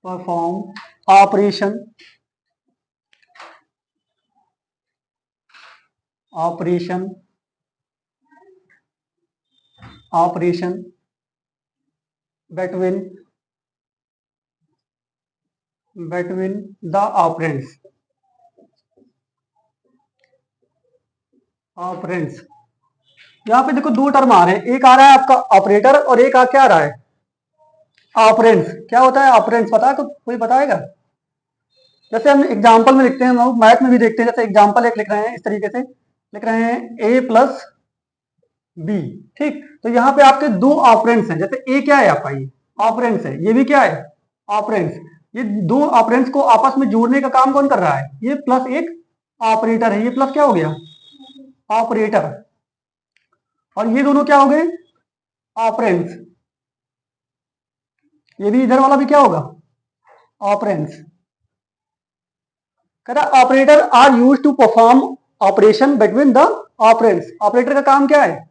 Perform operation operation operation between the operands यहाँ पे देखो दो टर्म आ रहे हैं, एक आ रहा है आपका ऑपरेटर और एक क्या आ रहा है ऑपरेंड्स। क्या होता है ऑपरेंड्स, पता है तो कोई बताएगा? जैसे हम एग्जांपल में लिखते हैं, हम मैथ में भी देखते हैं, जैसे एग्जांपल एक लिख रहे हैं, इस तरीके से लिख रहे हैं a प्लस बी। ठीक, तो यहाँ पे आपके दो ऑपरेंड्स हैं। जैसे ए क्या है आपका, ये ऑपरेंड्स है, ये भी क्या है ऑपरेंड्स। ये दो ऑपरेंड्स को आपस में जोड़ने का काम कौन कर रहा है? ये प्लस एक ऑपरेटर है, ये प्लस क्या हो गया ऑपरेटर, और ये दोनों क्या हो गए ऑपरेंड्स। ये भी इधर वाला भी क्या होगा ऑपरेंड्स। कह रहा operator are used to perform operation between the operands. Operator का काम क्या है?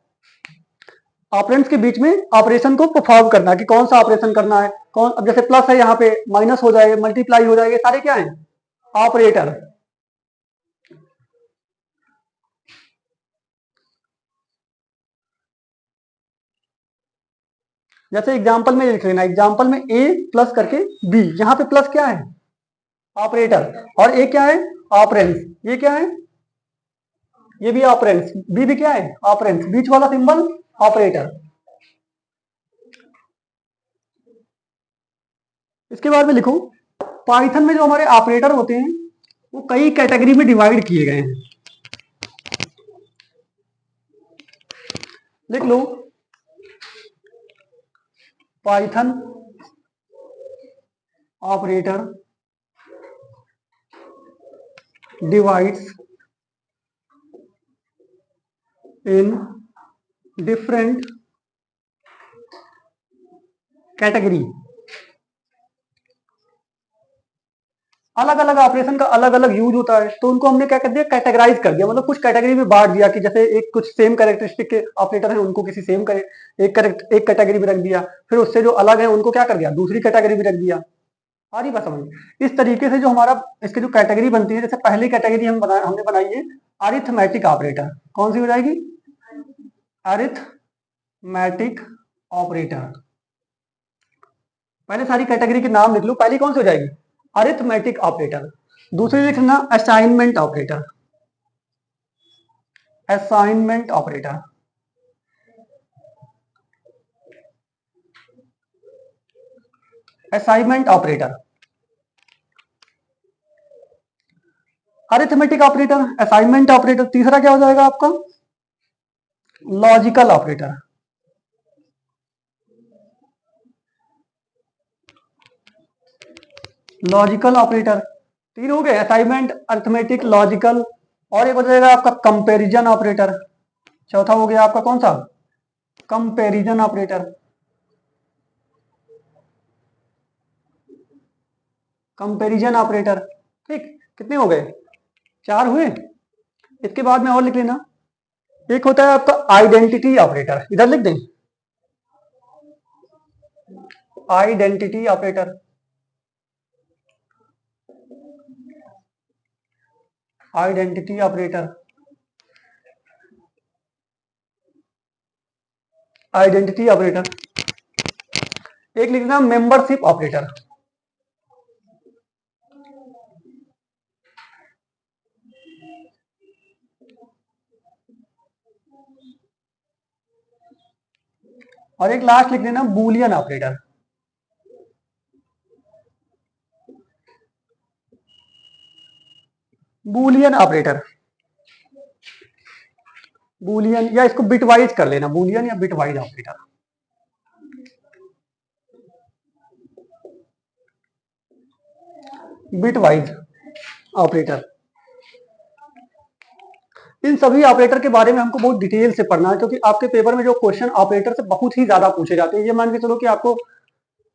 ऑपरेंड्स के बीच में ऑपरेशन को परफॉर्म करना, कि कौन सा ऑपरेशन करना है, कौन, अब जैसे प्लस है यहाँ पे माइनस हो जाएगा, मल्टीप्लाई हो जाएगा, सारे क्या है ऑपरेटर। जैसे एग्जांपल में लिख लेना, एग्जांपल में a प्लस करके b, यहाँ पे प्लस क्या है ऑपरेटर, और a क्या है ऑपरेंड्स, ये क्या है ये भी ऑपरेंड्स, b भी क्या है ऑपरेंड्स, बीच वाला सिंबल ऑपरेटर। इसके बाद में लिखो, पाइथन में जो हमारे ऑपरेटर होते हैं वो कई कैटेगरी में डिवाइड किए गए हैं। लिख लो, Python operator divides in different category. अलग अलग ऑपरेशन का अलग अलग यूज होता है, तो उनको हमने क्या कर दिया कैटेगराइज कर दिया, मतलब कुछ कैटेगरी में बांट दिया, कि जैसे एक कुछ सेम कैरेक्टरिस्टिक के ऑपरेटर हैं उनको किसी सेम एक कैटेगरी में रख दिया, फिर उससे जो अलग है उनको क्या कर दिया दूसरी कैटेगरी में रख दिया। आ रही बात समझ? इस तरीके से जो हमारा इसकी जो कैटेगरी बनती है, जैसे पहली कैटेगरी हमने बनाई है अरिथमेटिक ऑपरेटर। कौन सी हो जाएगी अरिथमेटिक ऑपरेटर। पहले सारी कैटेगरी के नाम लिख लो, पहली कौन सी हो जाएगी अरिथमेटिक ऑपरेटर। दूसरी लिखना assignment operator, assignment operator. Assignment operator, arithmetic operator, assignment operator. तीसरा क्या हो जाएगा आपका लॉजिकल ऑपरेटर। लॉजिकल ऑपरेटर तीन हो गए, असाइनमेंट, अरिथमेटिक, लॉजिकल, और एक हो जाएगा आपका कंपैरिजन ऑपरेटर। चौथा हो गया आपका कौन सा कंपैरिजन ऑपरेटर। कंपैरिजन ऑपरेटर, ठीक, कितने हो गए चार हुए। इसके बाद में और लिख लेना, एक होता है आपका आइडेंटिटी ऑपरेटर, इधर लिख दें identity operator. Identity operator, identity operator. एक लिखना मेंबरशिप ऑपरेटर। और एक लास्ट लिख लेना boolean operator. Boolean operator, boolean, या इसको बिटवाइज कर लेना, बूलियन या बिटवाइज ऑपरेटर। Bitwise operator. इन सभी ऑपरेटर के बारे में हमको बहुत डिटेल से पढ़ना है, क्योंकि आपके पेपर में जो क्वेश्चन ऑपरेटर से बहुत ही ज्यादा पूछे जाते हैं। ये मान के चलो कि आपको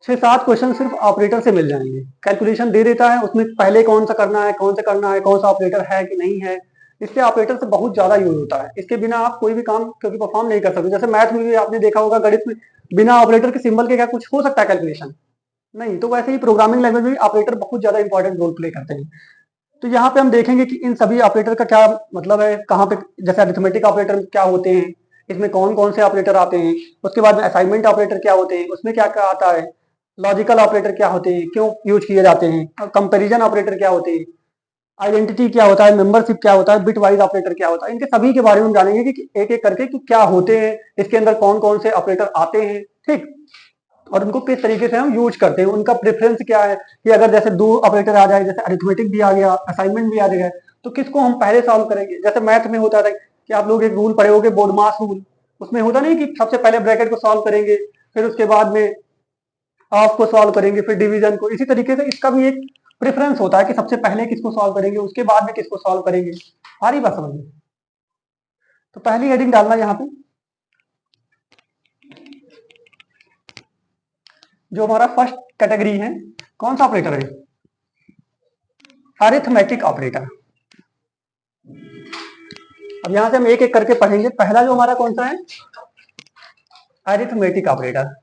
6-7 क्वेश्चन सिर्फ ऑपरेटर से मिल जाएंगे। कैलकुलेशन दे देता है, उसमें पहले कौन सा करना है, कौन सा करना है, कौन सा ऑपरेटर है कि नहीं है। इससे ऑपरेटर से बहुत ज्यादा यूज होता है, इसके बिना आप कोई भी काम क्योंकि परफॉर्म नहीं कर सकते। जैसे मैथ में भी आपने देखा होगा, गणित में बिना ऑपरेटर के सिंबल के क्या कुछ हो सकता है कैलकुलेशन? नहीं, तो वैसे ही प्रोग्रामिंग लैंग्वेज में ऑपरेटर बहुत ज्यादा इंपॉर्टेंट रोल प्ले करते हैं। तो यहाँ पे हम देखेंगे कि इन सभी ऑपरेटर का क्या मतलब है, कहाँ पे जैसे अरिथमेटिक ऑपरेटर क्या होते हैं, इसमें कौन कौन से ऑपरेटर आते हैं, उसके बाद में असाइनमेंट ऑपरेटर क्या होते हैं, उसमें क्या क्या आता है, लॉजिकल ऑपरेटर क्या होते हैं, क्यों यूज किए जाते हैं, और कंपेरिजन ऑपरेटर क्या होते हैं, आइडेंटिटी क्या होता है, मेंबरशिप क्या होता है, बिट वाइज ऑपरेटर क्या होता है, इनके सभी के बारे में हम जानेंगे कि एक एक करके कि क्या होते हैं, इसके अंदर कौन कौन से ऑपरेटर आते हैं, ठीक, और उनको किस तरीके से हम यूज करते हैं, उनका प्रेफरेंस क्या है, कि अगर जैसे दो ऑपरेटर आ जाए, जैसे अरिथमेटिक भी आ गया, असाइनमेंट भी आ जाएगा, तो किसको हम पहले सॉल्व करेंगे। जैसे मैथ में होता था कि आप लोग एक रूल पढ़े होगे, बोर्डमास रूल, उसमें होता नहीं कि सबसे पहले ब्रैकेट को सॉल्व करेंगे, फिर उसके बाद में ऑफ को सॉल्व करेंगे, फिर डिवीजन को। इसी तरीके से इसका भी एक प्रेफरेंस होता है कि सबसे पहले किसको सॉल्व करेंगे, उसके बाद में किसको सॉल्व करेंगे। आ रही बात समझ में? तो पहली हेडिंग डालना यहाँ पे, जो हमारा फर्स्ट कैटेगरी है, कौन सा ऑपरेटर है, अरिथमेटिक ऑपरेटर। अब यहां से हम एक एक करके पढ़ेंगे। पहला जो हमारा कौन सा है, arithmetic operator.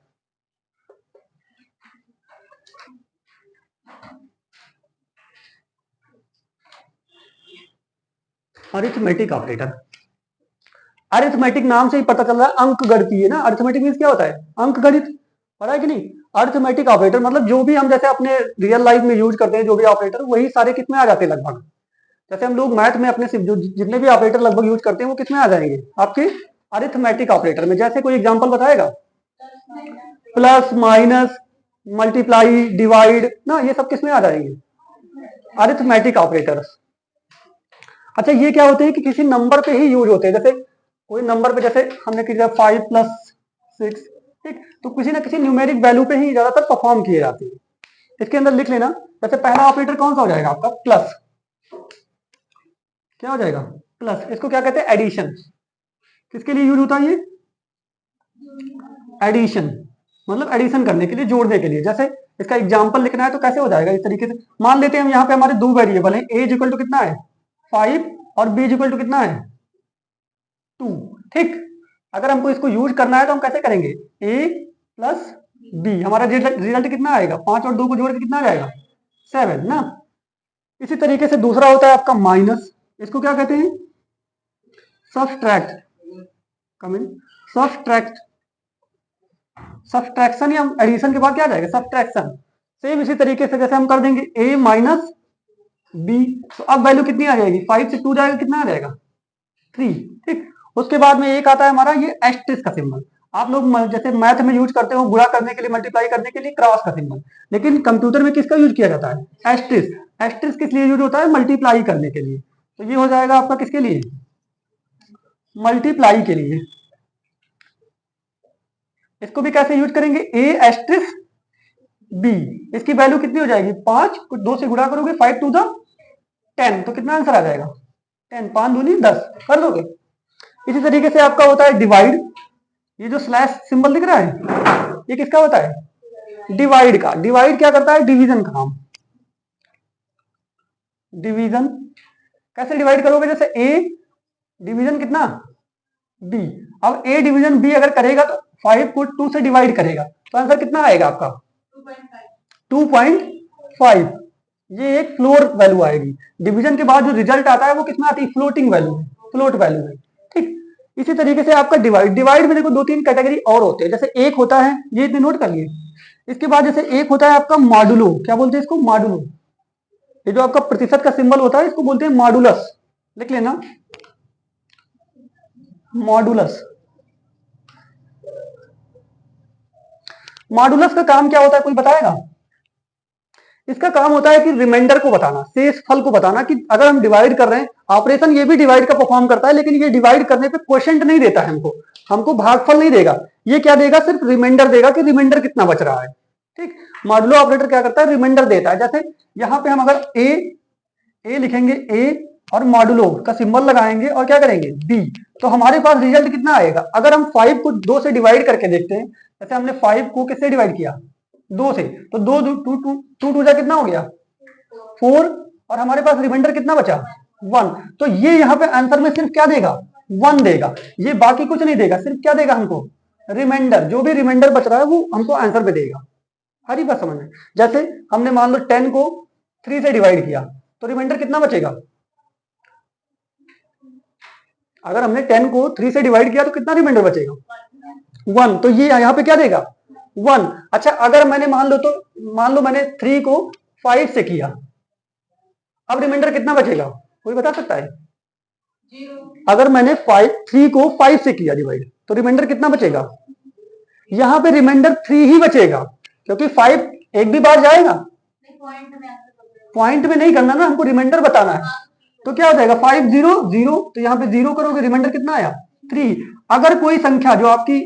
Arithmetic operator, arithmetic नाम से ही पता चल रहा है अंक गणितीय है ना। अरिथमेटिक मीन्स क्या होता है, अंक गणित, पता है कि नहीं। अरिथमेटिक ऑपरेटर मतलब जो भी हम जैसे अपने रियल लाइफ में यूज करते हैं जो भी ऑपरेटर, वही सारे किस में आ जाते हैं लगभग। जैसे हम लोग मैथ में अपने जो जितने भी ऑपरेटर लगभग यूज करते हैं वो किस में आ जाएंगे, आपके अरिथमेटिक ऑपरेटर में। जैसे कोई एग्जांपल बताएगा, प्लस माइनस मल्टीप्लाई डिवाइड ना, ये सब किस में आ जाएंगे, अरिथमेटिक ऑपरेटर्स। अच्छा, ये क्या होते हैं कि किसी नंबर पे ही यूज होते हैं। जैसे कोई नंबर पे, जैसे हमने किया 5+6, ठीक, तो किसी ना किसी न्यूमेरिक वैल्यू पे ही ज्यादातर परफॉर्म किए जाते हैं। इसके अंदर लिख लेना। जैसे पहला ऑपरेटर कौन सा हो जाएगा आपका, प्लस, क्या हो जाएगा, प्लस। इसको क्या कहते हैं, एडिशन। किसके लिए यूज होता है ये, एडिशन, मतलब एडिशन करने के लिए, जोड़ने के लिए। जैसे इसका एग्जांपल लिखना है तो कैसे हो जाएगा, इस तरीके से मान लेते हैं हम यहाँ पे हमारे दो वेरिएबल हैं, a इक्वल टू कितना है 5 और b इक्वल टू कितना है 2, ठीक। अगर हमको इसको यूज करना है तो हम कैसे करेंगे, a प्लस b, हमारा रिजल्ट कितना आएगा, 5 और 2 को जोड़ के कितना आ जाएगा 7 ना। इसी तरीके से दूसरा होता है आपका माइनस, इसको क्या कहते हैं, सब्सट्रैक्ट, कमिंग, सब्सट्रैक्ट, सब्सट्रैक्शन या एडिशन के बाद क्या आ जाएगा, सब्सट्रैक्शन। सेम इसी तरीके से जैसे हम कर देंगे a माइनस बी, तो अब वैल्यू कितनी आ जाएगी, 5 से 2 जाएगा, कितना आ जाएगा 3, ठीक। उसके बाद में एक आता है हमारा ये एस्टेरिस्क का सिंबल। आप लोग जैसे मैथ में यूज करते हो गुणा करने के लिए, मल्टीप्लाई करने के लिए क्रॉस का सिंबल, लेकिन कंप्यूटर में किसका यूज किया जाता है, एस्टेरिस्क। एस्टेरिस्क किस लिए यूज होता है, मल्टीप्लाई करने के लिए। तो ये हो जाएगा आपका किसके लिए, मल्टीप्लाई के लिए। इसको भी कैसे यूज करेंगे, ए एस्टेरिस्क बी, इसकी वैल्यू कितनी हो जाएगी 5, कुछ 2 से गुणा करोगे 5 टू द 10, तो कितना आंसर आ जाएगा 10, 5 दूनी 10, कर दोगे। इसी तरीके से आपका होता है डिवाइड, ये जो स्लैश सिंबल दिख रहा है ये किसका होता है, डिवाइड का। डिवाइड क्या करता है, डिवीजन का काम, डिवीजन। कैसे डिवाइड करोगे, जैसे ए डिवीजन कितना बी, अब ए डिवीजन बी अगर करेगा तो 5 को 2 से डिवाइड करेगा, तो आंसर कितना आएगा आपका 2.5। ये एक फ्लोर वैल्यू आएगी। डिवीजन के बाद जो रिजल्ट आता है वो किसमें आती है, फ्लोटिंग वैल्यू में, फ्लोट वैल्यू में, ठीक। इसी तरीके से आपका डिवाइड, डिवाइड में देखो 2-3 कैटेगरी और होते हैं। जैसे एक होता है, ये इतने नोट कर लिए। इसके बाद जैसे एक होता है आपका मॉडुलो, क्या बोलते हैं इसको, मॉडुलो। ये जो आपका प्रतिशत का सिंबल होता है इसको बोलते हैं मॉडुलस, लिख लेना, मॉडुलस। मॉडुलस का काम क्या होता है, कोई बताएगा। इसका काम होता है कि रिमाइंडर को बताना, शेष फल को बताना, कि अगर हम डिवाइड कर रहे हैं, ऑपरेशन ये भी डिवाइड का परफॉर्म करता है, लेकिन ये डिवाइड करने पे क्वोशिएंट नहीं देता है हमको, हमको भागफल नहीं देगा। ये क्या देगा, सिर्फ रिमाइंडर देगा कि रिमाइंडर कितना बच रहा है, ठीक। मॉडुलो ऑपरेटर क्या करता है, रिमाइंडर देता है। जैसे यहाँ पे हम अगर ए लिखेंगे, ए और मॉडुलो का सिंबल लगाएंगे और क्या करेंगे बी, तो हमारे पास रिजल्ट कितना आएगा। अगर हम 5 को 2 से डिवाइड करके देखते हैं, जैसे हमने 5 को किससे डिवाइड किया, 2 से, तो 2 जा कितना हो गया 4, और हमारे पास रिमाइंडर कितना बचा 1। तो ये यहाँ पे आंसर में सिर्फ क्या देगा, 1 देगा, ये बाकी कुछ नहीं देगा, सिर्फ क्या देगा हमको, रिमाइंडर। जो भी रिमाइंडर बच रहा है वो हमको आंसर पे देगा। हरी बात समझ में। जैसे हमने मान लो 10 को 3 से डिवाइड किया तो रिमाइंडर कितना बचेगा? अगर हमने 10 को 3 से डिवाइड किया तो कितना रिमाइंडर बचेगा? 1। तो ये यहाँ पे क्या देगा? 1। अच्छा, अगर मैंने मान लो मैंने 3 को 5 से किया, अब रिमाइंडर कितना बचेगा? कोई बता सकता है? 0। अगर मैंने 3 को 5 से किया डिवाइड तो रिमाइंडर कितना बचेगा? यहाँ पे रिमाइंडर 3 ही बचेगा, क्योंकि 5 एक भी बार जाएगा। पॉइंट में नहीं करना ना, हमको रिमाइंडर बताना है। तो क्या हो जाएगा? 5 0 0, तो यहाँ पे 0 करोगे, रिमाइंडर कितना आया? 3। अगर कोई संख्या जो आपकी,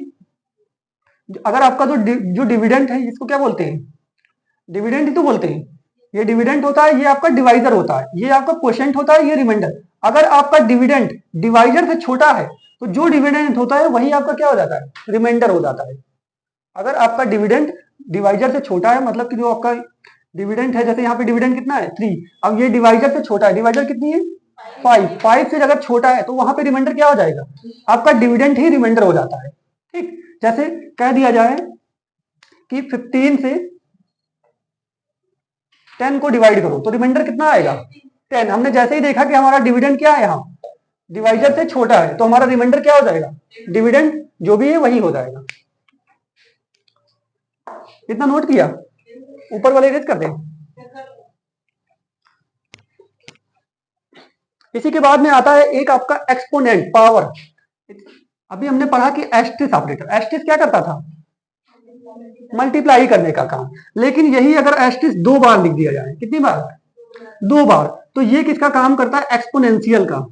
अगर आपका जो डिविडेंट है, इसको क्या बोलते हैं? डिविडेंट ही तो बोलते हैं। ये डिविडेंट होता है, ये आपका डिवाइजर होता है, ये आपका क्वोशिएंट होता है, ये रिमाइंडर। अगर आपका डिविडेंट डिवाइजर से छोटा है तो जो डिविडेंट होता है वही आपका क्या हो जाता है? रिमाइंडर हो जाता है। अगर आपका डिविडेंट डिवाइजर से छोटा है, मतलब कि जो आपका डिविडेंट है, जैसे यहाँ पे डिविडेंट कितना है? 3। अब ये डिवाइजर से छोटा है, डिवाइजर कितनी है? 5 से अगर छोटा है तो वहां पे रिमाइंडर क्या हो जाएगा? आपका डिविडेंट ही रिमाइंडर हो जाता है। ठीक, जैसे कह दिया जाए कि 15 से 10 को डिवाइड करो तो रिमाइंडर कितना आएगा? 10। हमने जैसे ही देखा कि हमारा डिविडेंड क्या है, यहाँ डिवाइजर से छोटा है, तो हमारा रिमाइंडर क्या हो जाएगा? डिविडेंड जो भी है वही हो जाएगा। इतना नोट किया? ऊपर वाले इरेज कर दें। इसी के बाद में आता है एक आपका एक्सपोनेंट, पावर। अभी हमने पढ़ा कि एस्टेरिस्क ऑपरेटर, एस्टेरिस्क क्या करता था? मल्टीप्लाई करने का काम। लेकिन यही अगर एस्टेरिस्क 2 बार लिख दिया जाए, कितनी बार? 2 बार, तो ये किसका काम करता है? एक्सपोनेंशियल का।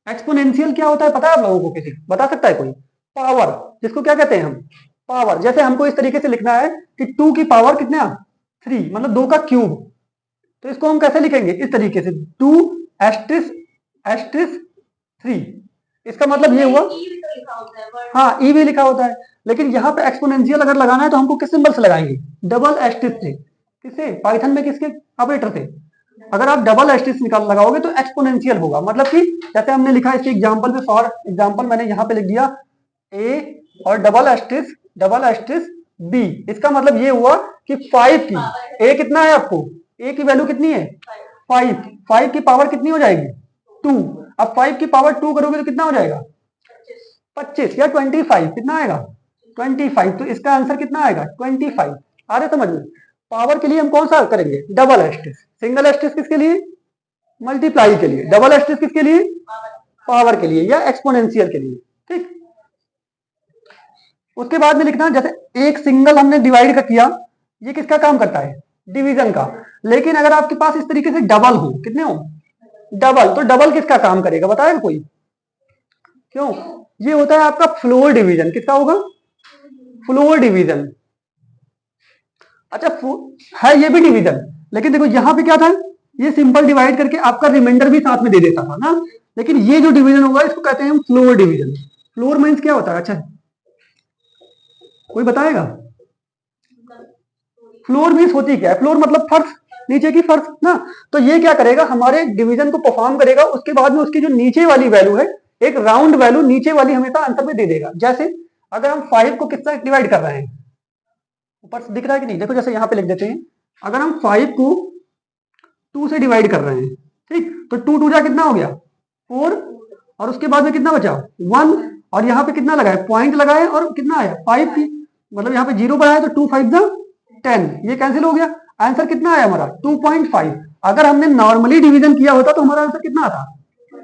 एक्सपोनेंशियल क्या होता है पता है आप लोगों को? किसी बता सकता है कोई? पावर, जिसको क्या कहते हैं हम? पावर। जैसे हमको इस तरीके से लिखना है कि 2 की पावर कितना? 3, मतलब 2 का क्यूब। तो इसको हम कैसे लिखेंगे? इस तरीके से, 2 एस्टेरिस्क 3। इसका मतलब ये हुआ, हाँ, ई भी लिखा होता है। लेकिन यहाँ पे एक्सपोनेंशियल अगर लगाना है तो हमको किस सिंबल से लगाएंगे? डबल एस्टेरिस्क से। किससे? पाइथन में किसके ऑपरेटर से? अगर आप डबल एस्टेरिस्क निकाल लगाओगे तो एक्सपोनेंशियल होगा। मतलब कि जैसे हमने लिखा इसके एग्जांपल पे, फॉर एग्जांपल मैंने यहाँ पे लिख दिया ए और डबल एस्टेरिस्क बी। इसका मतलब ये हुआ कि 5 की, ए कितना है आपको? ए की वैल्यू कितनी है? 5 की पावर कितनी हो जाएगी? 2। अब 5 की पावर 2 करोगे तो कितना हो जाएगा? 25 या 25, कितना आएगा? 25। तो इसका आंसर कितना आएगा? 25। आ रहे समझ में? पावर के लिए हम कौन सा करेंगे? Double asterisk. सिंगल एस्टेरिस्क किसके लिए? मल्टीप्लाई के लिए। डबल एस्टेरिस्क किसके लिए? पावर के लिए या एक्सपोनेंशियल के लिए। ठीक, उसके बाद में लिखना, जैसे एक सिंगल हमने डिवाइड का किया, ये किसका काम करता है? डिवीजन का। लेकिन अगर आपके पास इस तरीके से डबल हो, कितने हो? डबल, तो डबल किसका काम करेगा बताएगा कोई? क्यों? ये होता है आपका फ्लोर डिवीजन। किसका होगा? Floor division. अच्छा, है ये भी डिवीजन, लेकिन देखो यहाँ पे क्या था, ये सिंपल डिवाइड करके आपका रिमाइंडर भी साथ में दे देता था ना। लेकिन ये जो डिवीजन होगा इसको कहते हैं हम फ्लोर डिवीजन। फ्लोर मीन्स क्या होता है? अच्छा, कोई बताएगा? फ्लोर मीन्स होती क्या है? फ्लोर मतलब फर्श, नीचे की फर्श ना। तो ये क्या करेगा? हमारे डिवीजन को परफॉर्म करेगा। उसके बाद में उसकी जो नीचे वाली वैल्यू है, एक राउंड वैल्यू नीचे वाली हमेशा आंसर में दे देगा। जैसे अगर हम 5 को कितना डिवाइड कर रहे हैं, ऊपर से दिख रहा है कि नहीं? देखो, जैसे यहाँ पे लिख देते हैं, अगर हम 5 को 2 से डिवाइड कर रहे हैं, ठीक, तो 2 2 जा कितना हो गया? 4। और उसके बाद में कितना बचा? 1। और यहाँ पे कितना लगाए? पॉइंट लगाए, और कितना आया? 5 की, मतलब यहाँ पे 0 बढ़ाया तो 2 5 10, ये कैंसिल हो गया। आंसर कितना आया हमारा? 2.5। अगर हमने नॉर्मली डिवीजन किया होता तो हमारा आंसर कितना आता?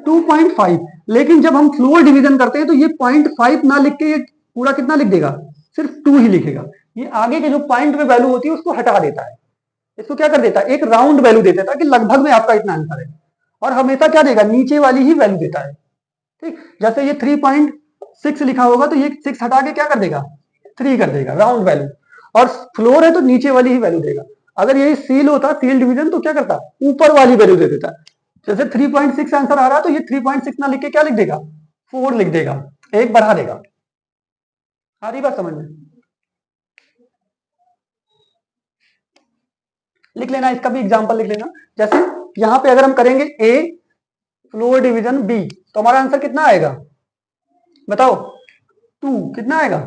2.5। लेकिन जब हम फ्लोर डिवीजन करते हैं तो ये 0.5 ना लिख के ये पूरा कितना लिख देगा? सिर्फ 2 ही लिखेगा। ये आगे के जो पॉइंट में वैल्यू होती है उसको हटा देता है। इसको क्या कर देता है? एक राउंड वैल्यू दे देता है कि लगभग में आपका इतना आंसर है। और हमेशा क्या देगा? नीचे वाली ही वैल्यू देता है। ठीक, जैसे ये 3.6 लिखा होगा तो ये 6 हटा के क्या कर देगा? 3 कर देगा, राउंड वैल्यू। और फ्लोर है तो नीचे वाली ही वैल्यू देगा। अगर ये सील होता, सील डिवीजन, तो क्या करता? ऊपर वाली वैल्यू दे देता। जैसे 3.6 आंसर आ रहा है तो ये 3.6 ना लिख के क्या लिख देगा? 4 लिख देगा, एक बढ़ा देगा। आ रही बात समझ में? लिख लेना, इसका भी एग्जांपल लिख लेना। जैसे यहां पे अगर हम करेंगे ए फ्लोर डिवीजन बी, तो हमारा आंसर कितना आएगा बताओ? 2। कितना आएगा?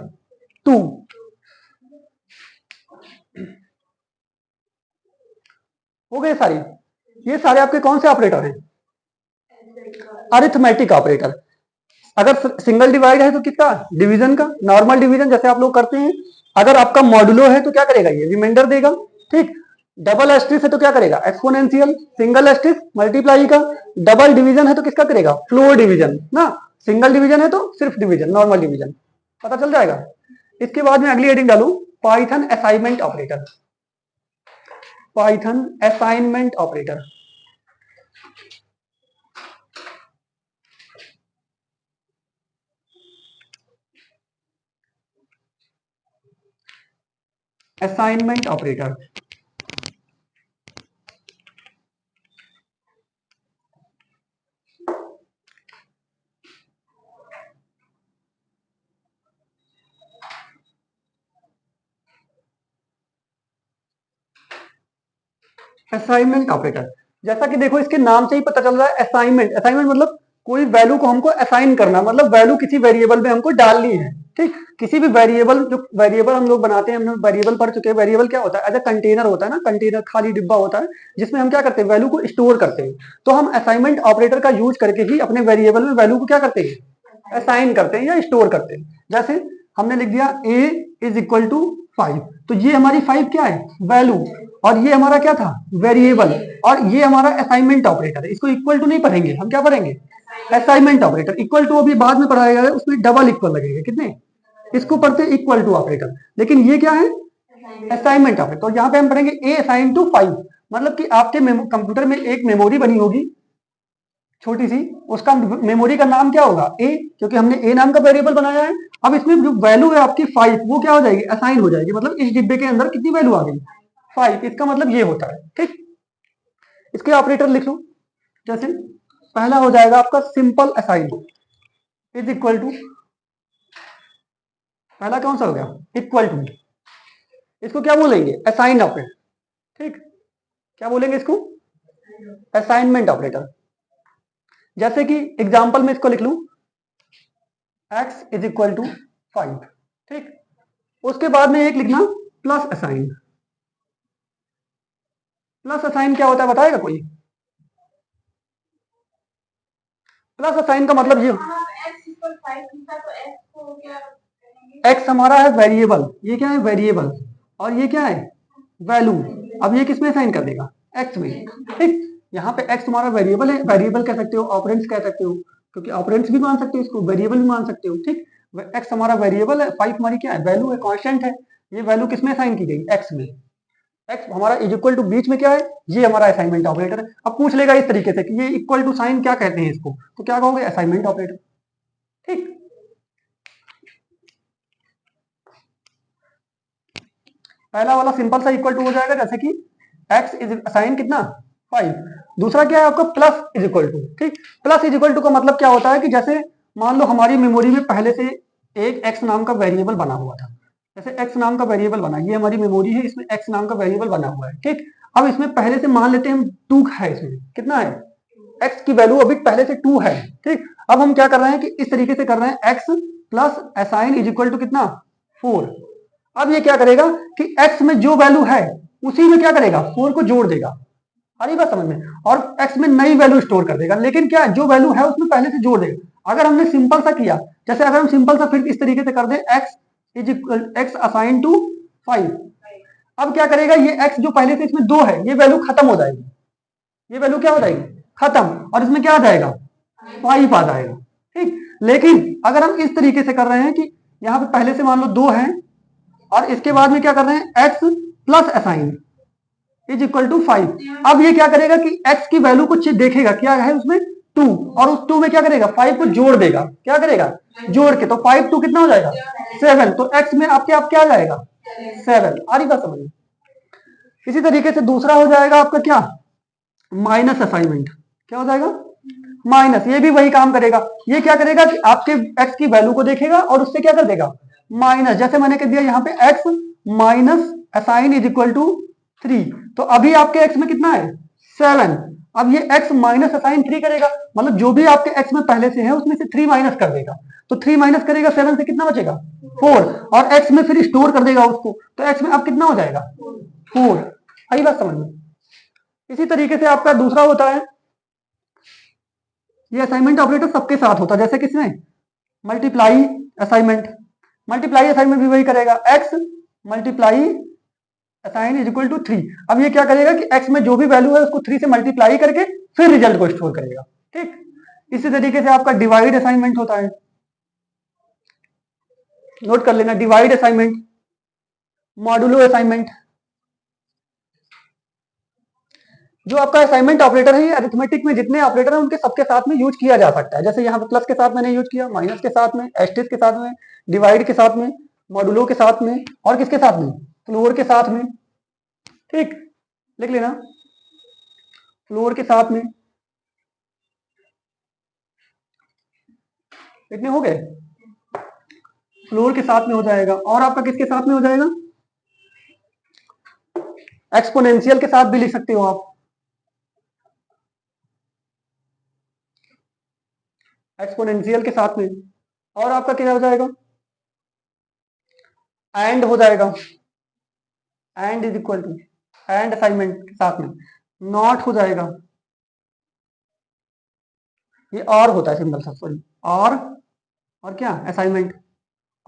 2। हो गए सारे? ये सारे आपके कौन से ऑपरेटर हैं? Arithmetic operator. अगर सिंगल डिवाइड है तो किसका? डिवीजन का, नॉर्मल डिवीजन जैसे आप लोग करते हैं। अगर आपका मॉडुलो है तो क्या करेगा? ये रिमाइंडर देगा। ठीक। डबल एस्ट्रिस है तो क्या करेगा? एक्सपोनेंशियल। सिंगल एस्ट्रिस मल्टीप्लाई का। डबल डिवीजन है तो किसका करेगा? फ्लोर डिवीजन ना। सिंगल डिवीजन है तो सिर्फ डिवीजन, नॉर्मल डिवीजन। पता चल जाएगा। इसके बाद में अगली हेडिंग डालू, Python assignment operator. Python assignment operator. Assignment operator. Assignment operator, जैसा कि देखो इसके नाम से ही पता चल रहा है असाइनमेंट। असाइनमेंट मतलब कोई वैल्यू को हमको असाइन करना, मतलब वैल्यू किसी वेरिएबल में हमको डालनी है। ठीक। किसी भी वेरिएबल, जो वेरिएबल हम लोग बनाते हैं, हम लोग वेरिएबल पढ़ चुके हैं। वेरिएबल क्या होता है? एज अ कंटेनर होता है ना, कंटेनर खाली डिब्बा होता है जिसमें हम क्या करते हैं? वैल्यू को स्टोर करते हैं। तो हम असाइनमेंट ऑपरेटर का यूज करके ही अपने वेरिएबल में वैल्यू को क्या करते हैं? असाइन करते हैं या स्टोर करते हैं। जैसे हमने लिख दिया a इज इक्वल टू 5, तो ये हमारी 5 क्या है? वैल्यू। और ये हमारा क्या था? वेरिएबल। और ये हमारा असाइनमेंट ऑपरेटर है। इसको इक्वल टू नहीं पढ़ेंगे, हम क्या पढ़ेंगे? Assignment operator. इक्वल टू अभी बाद में पढ़ाया गया है, उसमें डबल इक्वल लगेगा। कितने? इसको पढ़ते इक्वल टू ऑपरेटर, लेकिन ये क्या है? Assignment operator. तो यहाँ पे हम पढ़ेंगे a असाइन टू 5, मतलब कि आपके कंप्यूटर में एक मेमोरी बनी होगी छोटी सी, उसका मेमोरी का नाम क्या होगा? a, क्योंकि हमने a नाम का वेरिएबल बनाया है। अब इसमें जो वैल्यू है आपकी 5, वो क्या हो जाएगी? असाइन हो जाएगी। मतलब इस डिब्बे के अंदर कितनी वैल्यू आ गई? 5। इसका मतलब ये होता है। ठीक। इसके ऑपरेटर लिख लो। जैसे पहला हो जाएगा आपका simple assign is equal to, पहला कौन सा हो गया? Equal to. इसको क्या बोलेंगे? Assign operator. ठीक। क्या बोलेंगे इसको? Assignment operator. जैसे कि एग्जांपल में इसको लिख लूं, x इज इक्वल टू 5। ठीक। उसके बाद में एक लिखना प्लस असाइन। प्लस असाइन क्या होता है बताएगा कोई? प्लस असाइन का मतलब ये, x हमारा है वेरिएबल, ये क्या है? वेरिएबल। और ये क्या है? वैल्यू। अब ये किसमें असाइन कर देगा? x में। ठीक। यहाँ पे x तुम्हारा वेरिएबल है, वेरिएबल कह सकते हो, ऑपरेंड्स कह सकते हो, क्योंकि ऑपरेंड्स भी मान सकते हो इसको, वेरिएबल भी मान सकते हो। ठीक। x हमारा वेरिएबल है, 5 हमारी क्या है? वैल्यू है, कांस्टेंट है। ये वैल्यू किसमें असाइन की गई? x में। x हमारा इज इक्वल टू बीच में क्या है? ये हमारा असाइनमेंट ऑपरेटर है। अब पूछ लेगा इस तरीके से कि ये इक्वल टू साइन क्या कहते हैं इसको, तो क्या कहोगे? Assignment operator. ठीक। पहला वाला सिंपल सा इक्वल टू हो जाएगा, जैसे कि x इज असाइन कितना? 5। दूसरा क्या है आपका? Plus is equal to. ठीक। प्लस इज इक्वल टू का मतलब क्या होता है कि जैसे मान लो हमारी मेमोरी में पहले से एक x नाम का वेरिएबल बना हुआ था। जैसे x नाम का वेरिएबल बना, ये हमारी मेमोरी है, इसमें x नाम का वेरिएबल बना हुआ है। ठीक। अब इसमें पहले से मान लेते हैं हम 2 है, इसमें कितना है? x की वैल्यू अभी पहले से 2 है। ठीक। अब हम क्या कर रहे हैं कि इस तरीके से कर रहे हैं, x plus assign is equal to कितना? 4। अब ये क्या करेगा कि x में जो वैल्यू है उसी में क्या करेगा? 4 को जोड़ देगा। आ रही बात समझ में? और x में नई वैल्यू स्टोर कर देगा, लेकिन क्या जो वैल्यू है उसमें पहले से जोड़ देगा। अगर हमने सिंपल सा किया, जैसे अगर हम सिंपल सा फिर इस तरीके से कर दें, x is equal x assign to 5, अब क्या करेगा? ये x जो पहले से इसमें 2 है, ये वैल्यू खत्म हो जाएगी। ये वैल्यू क्या हो जाएगी? खत्म। और इसमें क्या आ जाएगा? 5 आ जाएगा। ठीक। लेकिन अगर हम इस तरीके से कर रहे हैं कि यहाँ पे पहले से मान लो 2 है, और इसके बाद में क्या कर रहे हैं? x plus assign is equal to 5। अब ये क्या करेगा कि x की वैल्यू कुछ देखेगा, क्या है उसमें? 2, और उस 2 में क्या करेगा? 5 को जोड़ देगा। क्या करेगा? जोड़ के। तो 5 2 कितना हो जाएगा? 7। तो x में आपके आप क्या आ जाएगा? 7। आ रही बात समझ में? इसी तरीके से दूसरा हो जाएगा आपका क्या? Minus assignment. क्या हो जाएगा? माइनस। ये भी वही काम करेगा। ये क्या करेगा कि आपके x की वैल्यू को देखेगा और उससे क्या कर देगा? माइनस। जैसे मैंने कह दिया यहाँ पे x minus assign is equal to 3, तो अभी आपके x में कितना है? 7। अब ये x माइनस असाइन 3 करेगा, मतलब जो भी आपके x में पहले से है उसमें से 3 माइनस कर देगा, तो 3 माइनस करेगा 7 से कितना बचेगा 4, और x में फिर स्टोर कर देगा उसको, तो x में अब कितना हो जाएगा 4। आई बात समझ में। इसी तरीके से आपका दूसरा होता है, ये असाइनमेंट ऑपरेटर सबके साथ होता है, जैसे किसमें मल्टीप्लाई असाइनमेंट, मल्टीप्लाई असाइनमेंट भी वही करेगा, x multiply assign is equal to 3। अब ये क्या करेगा कि x में जो भी वैल्यू है उसको 3 से मल्टीप्लाई करके फिर रिजल्ट को स्टोर करेगा। ठीक, इसी तरीके से आपका डिवाइड असाइनमेंट होता है, नोट कर लेना, डिवाइड असाइनमेंट, मॉडुलो असाइनमेंट। जो आपका असाइनमेंट ऑपरेटर है ये अरिथमेटिक में जितने ऑपरेटर हैं उनके सबके साथ में यूज किया जा सकता है, जैसे यहाँ पे प्लस के साथ मैंने यूज किया, माइनस के साथ में, एस्टेरिस्क के साथ में, डिवाइड के साथ में, मॉडुलो के साथ में, और किसके साथ में, फ्लोर के साथ में। ठीक, लिख लेना, फ्लोर के साथ में। इतने हो गए, फ्लोर के साथ में हो जाएगा, और आपका किसके साथ में हो जाएगा, एक्सपोनेंशियल के साथ भी लिख सकते हो आप, एक्सपोनेंशियल के साथ में। और आपका क्या हो जाएगा, एंड हो जाएगा, and is equal to, and assignment के साथ में नॉट हो जाएगा, ये और होता है सिंबल सा, सॉरी, और क्या असाइनमेंट,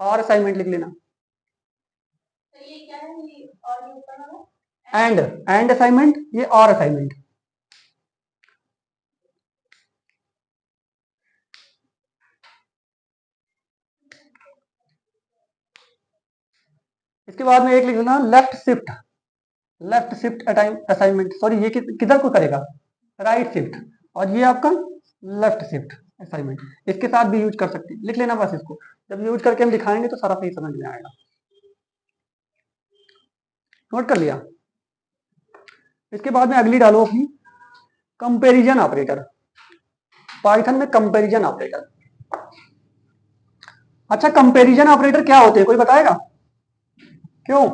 और असाइनमेंट लिख लेना, तो ये क्या है, ये और ये ऊपर वाला एंड असाइनमेंट, ये और असाइनमेंट। इसके बाद में एक लिख लेना लेफ्ट शिफ्ट असाइनमेंट, सॉरी ये किधर को करेगा, राइट शिफ्ट, और ये आपका लेफ्ट शिफ्ट असाइनमेंट, इसके साथ भी यूज कर सकते हैं, लिख लेना बस इसको, जब यूज करके हम दिखाएंगे तो सारा सही समझ में आएगा। नोट कर लिया। इसके बाद में अगली डालो अपनी, कंपैरिजन ऑपरेटर, पाइथन में कंपैरिजन ऑपरेटर। अच्छा, कंपैरिजन ऑपरेटर क्या होते हैं, कोई बताएगा, क्यों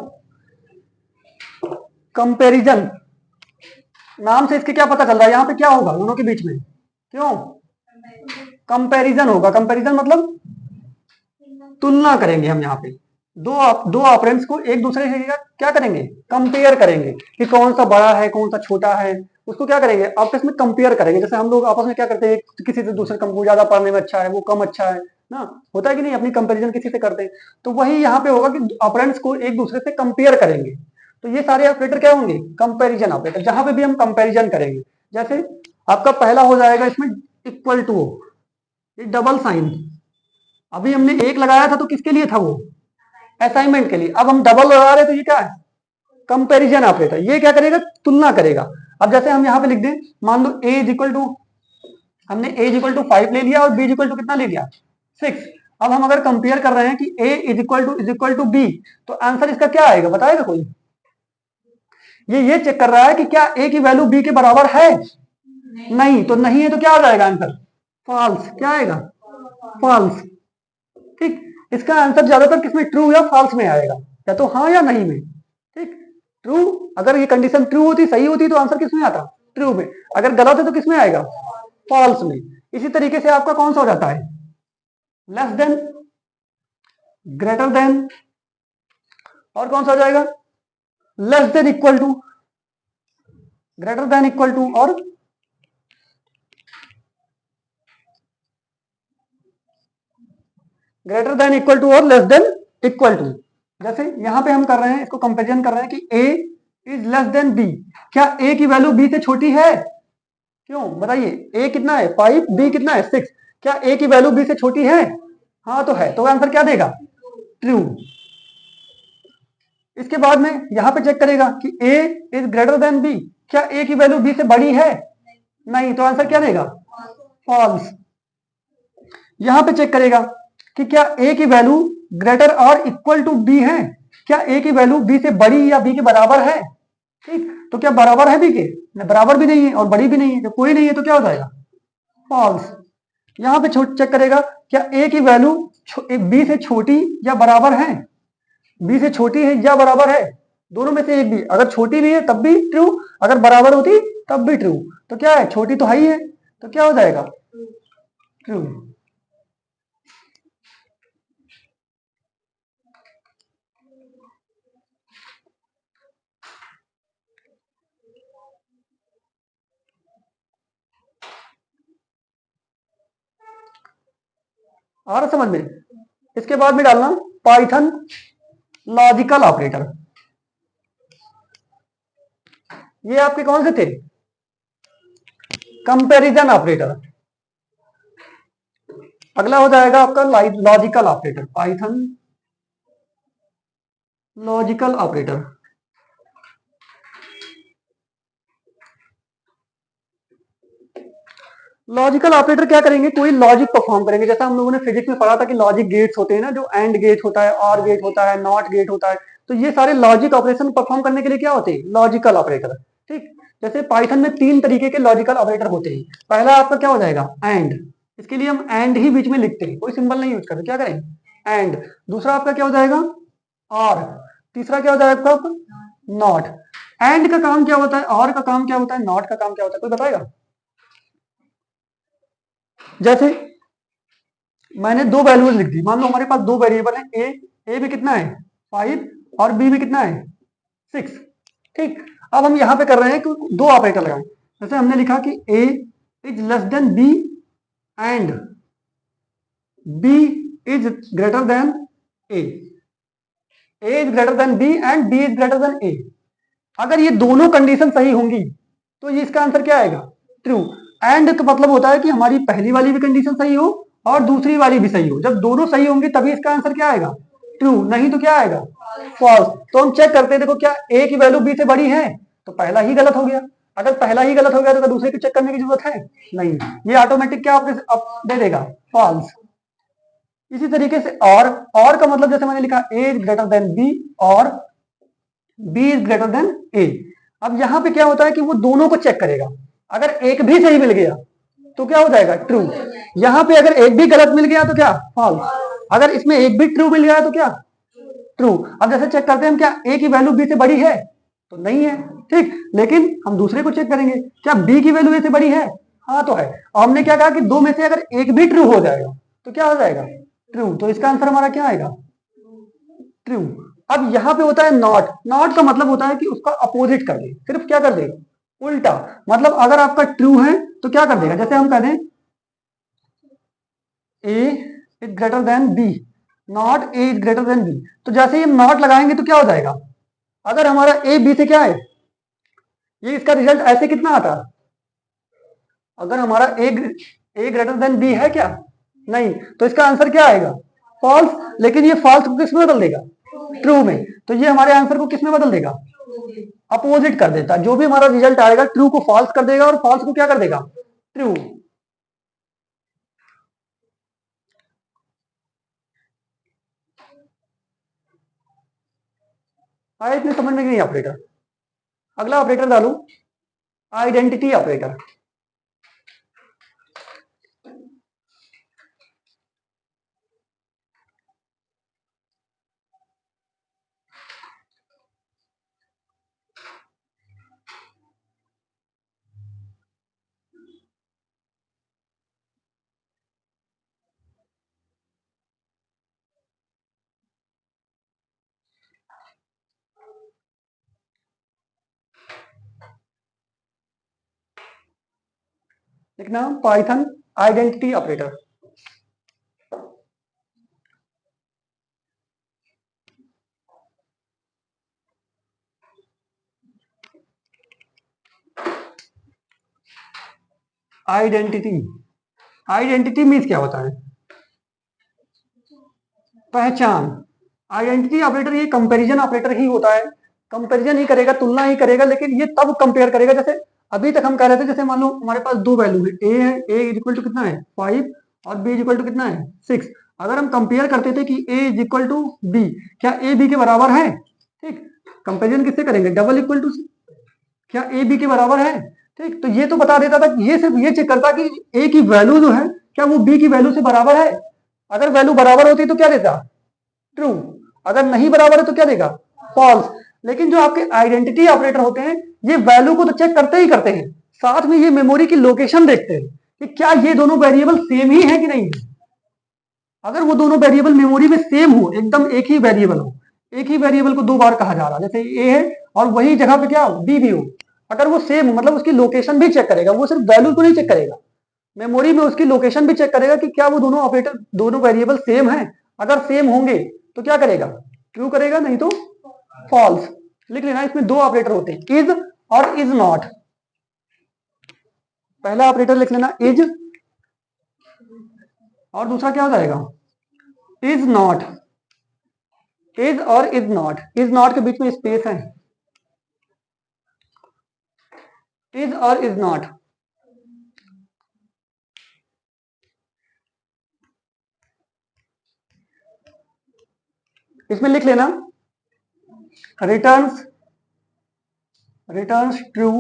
कंपैरिजन, नाम से इसके क्या पता चल रहा है, यहाँ पे क्या होगा दोनों के बीच में, क्यों कंपैरिजन होगा, कंपैरिजन मतलब तुलना करेंगे हम, यहाँ पे दो ऑपरेंड्स को एक दूसरे से क्या करेंगे, कंपेयर करेंगे, कि कौन सा बड़ा है कौन सा छोटा है, उसको क्या करेंगे आपस में कंपेयर करेंगे। जैसे हम लोग आपस में क्या करते हैं, किसी से दूसरे को ज्यादा पढ़ने में अच्छा है, वो कम अच्छा है ना, होता है कि नहीं, अपनी कंपैरिजन किसी से करते हैं, तो वही यहाँ पे होगा कि ऑपरेंड्स को एक दूसरे से कंपेयर करेंगे, तो ये सारे ऑपरेटर क्या होंगे, कंपैरिजन ऑपरेटर, जहां पे भी हम कंपैरिजन करेंगे। जैसे आपका पहला हो जाएगा इसमें इक्वल टू, ये डबल साइन, अभी हमने एक लगाया था तो किसके लिए था, वो असाइनमेंट के लिए, अब हम डबल लगा रहे हैं तो ये क्या है, कंपैरिजन ऑपरेटर, ये क्या करेगा, तुलना करेगा। अब जैसे हम यहाँ पे लिख दें, मान लो a इज इक्वल टू, हमने a इज इक्वल टू 5 ले लिया और b इज इक्वल टू कितना ले लिया 6। अब हम अगर कंपेयर कर रहे हैं कि a is equal to b, तो आंसर इसका क्या आएगा, बताएगा कोई, ये चेक कर रहा है कि क्या a की वैल्यू b के बराबर है, नहीं, तो नहीं है तो क्या हो जाएगा आंसर, फॉल्स, क्या आएगा, फॉल्स। ठीक, इसका आंसर ज्यादातर किसमें, ट्रू या फॉल्स में आएगा, या तो हाँ या नहीं में। ठीक, ट्रू, अगर ये कंडीशन ट्रू होती, सही होती, तो आंसर किसमें आता, ट्रू में, अगर गलत है तो किसमें आएगा, फॉल्स में। इसी तरीके से आपका कौन सा हो जाता है, लेस देन, ग्रेटर देन, और कौन सा हो जाएगा, less than equal to, greater than equal to, और ग्रेटर देन इक्वल टू और लेस देन इक्वल टू। जैसे यहां पे हम कर रहे हैं, इसको कंपेरिजन कर रहे हैं कि a is less then b, क्या a की वैल्यू b से छोटी है, क्यों बताइए, a कितना है 5, b कितना है 6, क्या a की वैल्यू b से छोटी है, हाँ तो है, तो आंसर क्या देगा, ट्रू। इसके बाद में यहां पे चेक करेगा कि a is greater then b, क्या a की वैल्यू b से बड़ी है, नहीं, तो आंसर क्या देगा, फॉल्स। यहां पे चेक करेगा कि क्या a की वैल्यू ग्रेटर और इक्वल टू b है, क्या a की वैल्यू b से बड़ी या b के बराबर है। ठीक, तो क्या बराबर है b के, बराबर भी नहीं है और बड़ी भी नहीं है, तो कोई नहीं है तो क्या हो जाएगा, फॉल्स। यहां पे चेक करेगा क्या a की वैल्यू b से छोटी या बराबर है, b से छोटी है या बराबर है, दोनों में से एक भी, अगर छोटी भी है तब भी ट्रू, अगर बराबर होती तब भी ट्रू। तो क्या है, छोटी तो हाई है, तो क्या हो जाएगा, ट्रू। आ रहा समझ में। इसके बाद में डालना पाइथन लॉजिकल ऑपरेटर। ये आपके कौन से थे, कंपैरिजन ऑपरेटर। अगला हो जाएगा आपका logical operator, Python logical operator. Logical operator क्या करेंगे, कोई लॉजिक परफॉर्म करेंगे। जैसा हम लोगों ने फिजिक्स में पढ़ा था कि लॉजिक गेट्स होते हैं ना, जो एंड गेट होता है, और गेट होता है, नॉट गेट होता है। तो ये सारे लॉजिक ऑपरेशन परफॉर्म करने के लिए क्या होते हैं, लॉजिकल ऑपरेटर। ठीक, जैसे पाइथन में 3 तरीके के लॉजिकल ऑपरेटर होते हैं। पहला आपका क्या हो जाएगा, एंड। इसके लिए हम एंड ही बीच में लिखते हैं, कोई सिंबल नहीं यूज करते, क्या करें, एंड। दूसरा आपका क्या हो जाएगा, और। तीसरा क्या हो जाएगा आपका, नॉट। एंड का काम क्या होता है, और का काम क्या होता है, नॉट का काम क्या होता है, कोई बताएगा। जैसे मैंने 2 वैल्यूज लिख दी, मान लो हमारे पास 2 वेरिएबल है, ए भी कितना है 5 और बी भी कितना है 6। ठीक, अब हम यहां पे कर रहे हैं कि 2 ऑपरेटर लगाएं। जैसे हमने लिखा कि A is less than B and B is greater than A is greater than B and B is greater than A. अगर ये दोनों कंडीशन सही होंगी तो ये इसका आंसर क्या आएगा, ट्रू। एंड का मतलब होता है कि हमारी पहली वाली भी कंडीशन सही हो और दूसरी वाली भी सही हो। जब दोनों सही होंगे तभी इसका आंसर क्या आएगा, ट्रू, नहीं तो क्या आएगा, फॉल्स। तो हम चेक करते हैं, देखो क्या ए की वैल्यू बी से बड़ी है, तो पहला ही गलत हो गया। अगर पहला ही गलत हो गया तो दूसरे को चेक करने की जरूरत है नहीं, ये ऑटोमेटिक क्या दे देगा, फॉल्स। इसी तरीके से और का मतलब जैसे मैंने लिखा ए इज ग्रेटर देन बी और बी इज ग्रेटर देन ए। अब यहां पे क्या होता है कि वो दोनों को चेक करेगा। अगर एक भी सही मिल गया तो क्या हो जाएगा, ट्रू। यहां पे अगर एक भी गलत मिल गया तो क्या, फॉल्स। अगर इसमें एक भी ट्रू मिल गया तो क्या, ट्रू। अब जैसे चेक करते हैं हम, क्या ए की वैल्यू बी से बड़ी है, तो नहीं है। ठीक, लेकिन हम दूसरे को चेक करेंगे, क्या बी की वैल्यू ए से बड़ी है, हाँ तो है। और हमने क्या कहा कि 2 में से अगर एक भी ट्रू हो जाएगा तो क्या हो जाएगा, ट्रू। तो इसका आंसर हमारा क्या आएगा, ट्रू। अब यहां पे होता है नॉट। नॉट का मतलब होता है कि उसका अपोजिट कर दे, सिर्फ क्या कर देगा, उल्टा। मतलब अगर आपका ट्रू है तो क्या कर देगा, जैसे हम कह दें A is greater than B, not A is greater than B, तो जैसे ही हम नॉट लगाएंगे तो क्या हो जाएगा, अगर हमारा ए बी से क्या है, ये इसका रिजल्ट ऐसे कितना आता, अगर हमारा ए ग्रेटर देन बी है क्या, नहीं, तो इसका आंसर क्या आएगा, फॉल्स। लेकिन ये फॉल्स को किस में बदल देगा, ट्रू में। तो ये हमारे आंसर को किस में बदल देगा, अपोजिट कर देता। जो भी हमारा रिजल्ट आएगा ट्रू को फॉल्स कर देगा और फॉल्स को क्या कर देगा, ट्रू। आया इतने समझ में नहीं ऑपरेटर। अगला ऑपरेटर डालू, आइडेंटिटी ऑपरेटर। लिखना Python identity operator. Identity, identity means क्या होता है, पहचान। आइडेंटिटी ऑपरेटर ये कंपैरिजन ऑपरेटर ही होता है, कंपैरिजन ही करेगा, तुलना ही करेगा। लेकिन ये तब कंपेयर करेगा, जैसे अभी तक हम कह रहे थे, जैसे मान लो हमारे पास 2 वैल्यू है, ए इज इक्वल टू कितना है 5 और बी इज इक्वल टू कितना है 6। अगर हम कंपेयर करते थे कि A is equal to be, क्या ए बी के बराबर है, ठीक, कंपेरिजन किससे करेंगे, डबल इक्वल टू से, क्या ए बी के बराबर है, ठीक। तो ये तो बता देता था, ये सिर्फ ये चेक करता कि ए की वैल्यू जो है क्या वो बी की वैल्यू से बराबर है। अगर वैल्यू बराबर होती तो क्या देता, ट्रू। अगर नहीं बराबर है तो क्या देगा, फॉल्स। लेकिन जो आपके आइडेंटिटी ऑपरेटर होते हैं ये वैल्यू को तो चेक करते ही करते हैं, साथ में ये मेमोरी की लोकेशन देखते हैं कि क्या ये दोनों वेरिएबल सेम ही है कि नहीं है। अगर वो दोनों वेरिएबल मेमोरी में सेम हो, एकदम एक ही वेरिएबल हो, एक ही वेरिएबल को दो बार कहा जा रहा है, जैसे ए है और वही जगह पे क्या बी भी हो, अगर वो सेम हो मतलब उसकी लोकेशन भी चेक करेगा, वो सिर्फ वैल्यू को नहीं चेक करेगा, मेमोरी में उसकी लोकेशन भी चेक करेगा कि क्या वो दोनों ऑपरेटर दोनों वेरिएबल सेम है। अगर सेम होंगे तो क्या करेगा, ट्रू करेगा, नहीं तो फॉल्स। लिख लेना, इसमें दो ऑपरेटर होते हैं, इज और इज नॉट। पहला ऑपरेटर लिख लेना इज, और दूसरा क्या हो जाएगा, इज नॉट। इज और इज नॉट के बीच में स्पेस है, इज और इज नॉट। इसमें लिख लेना returns true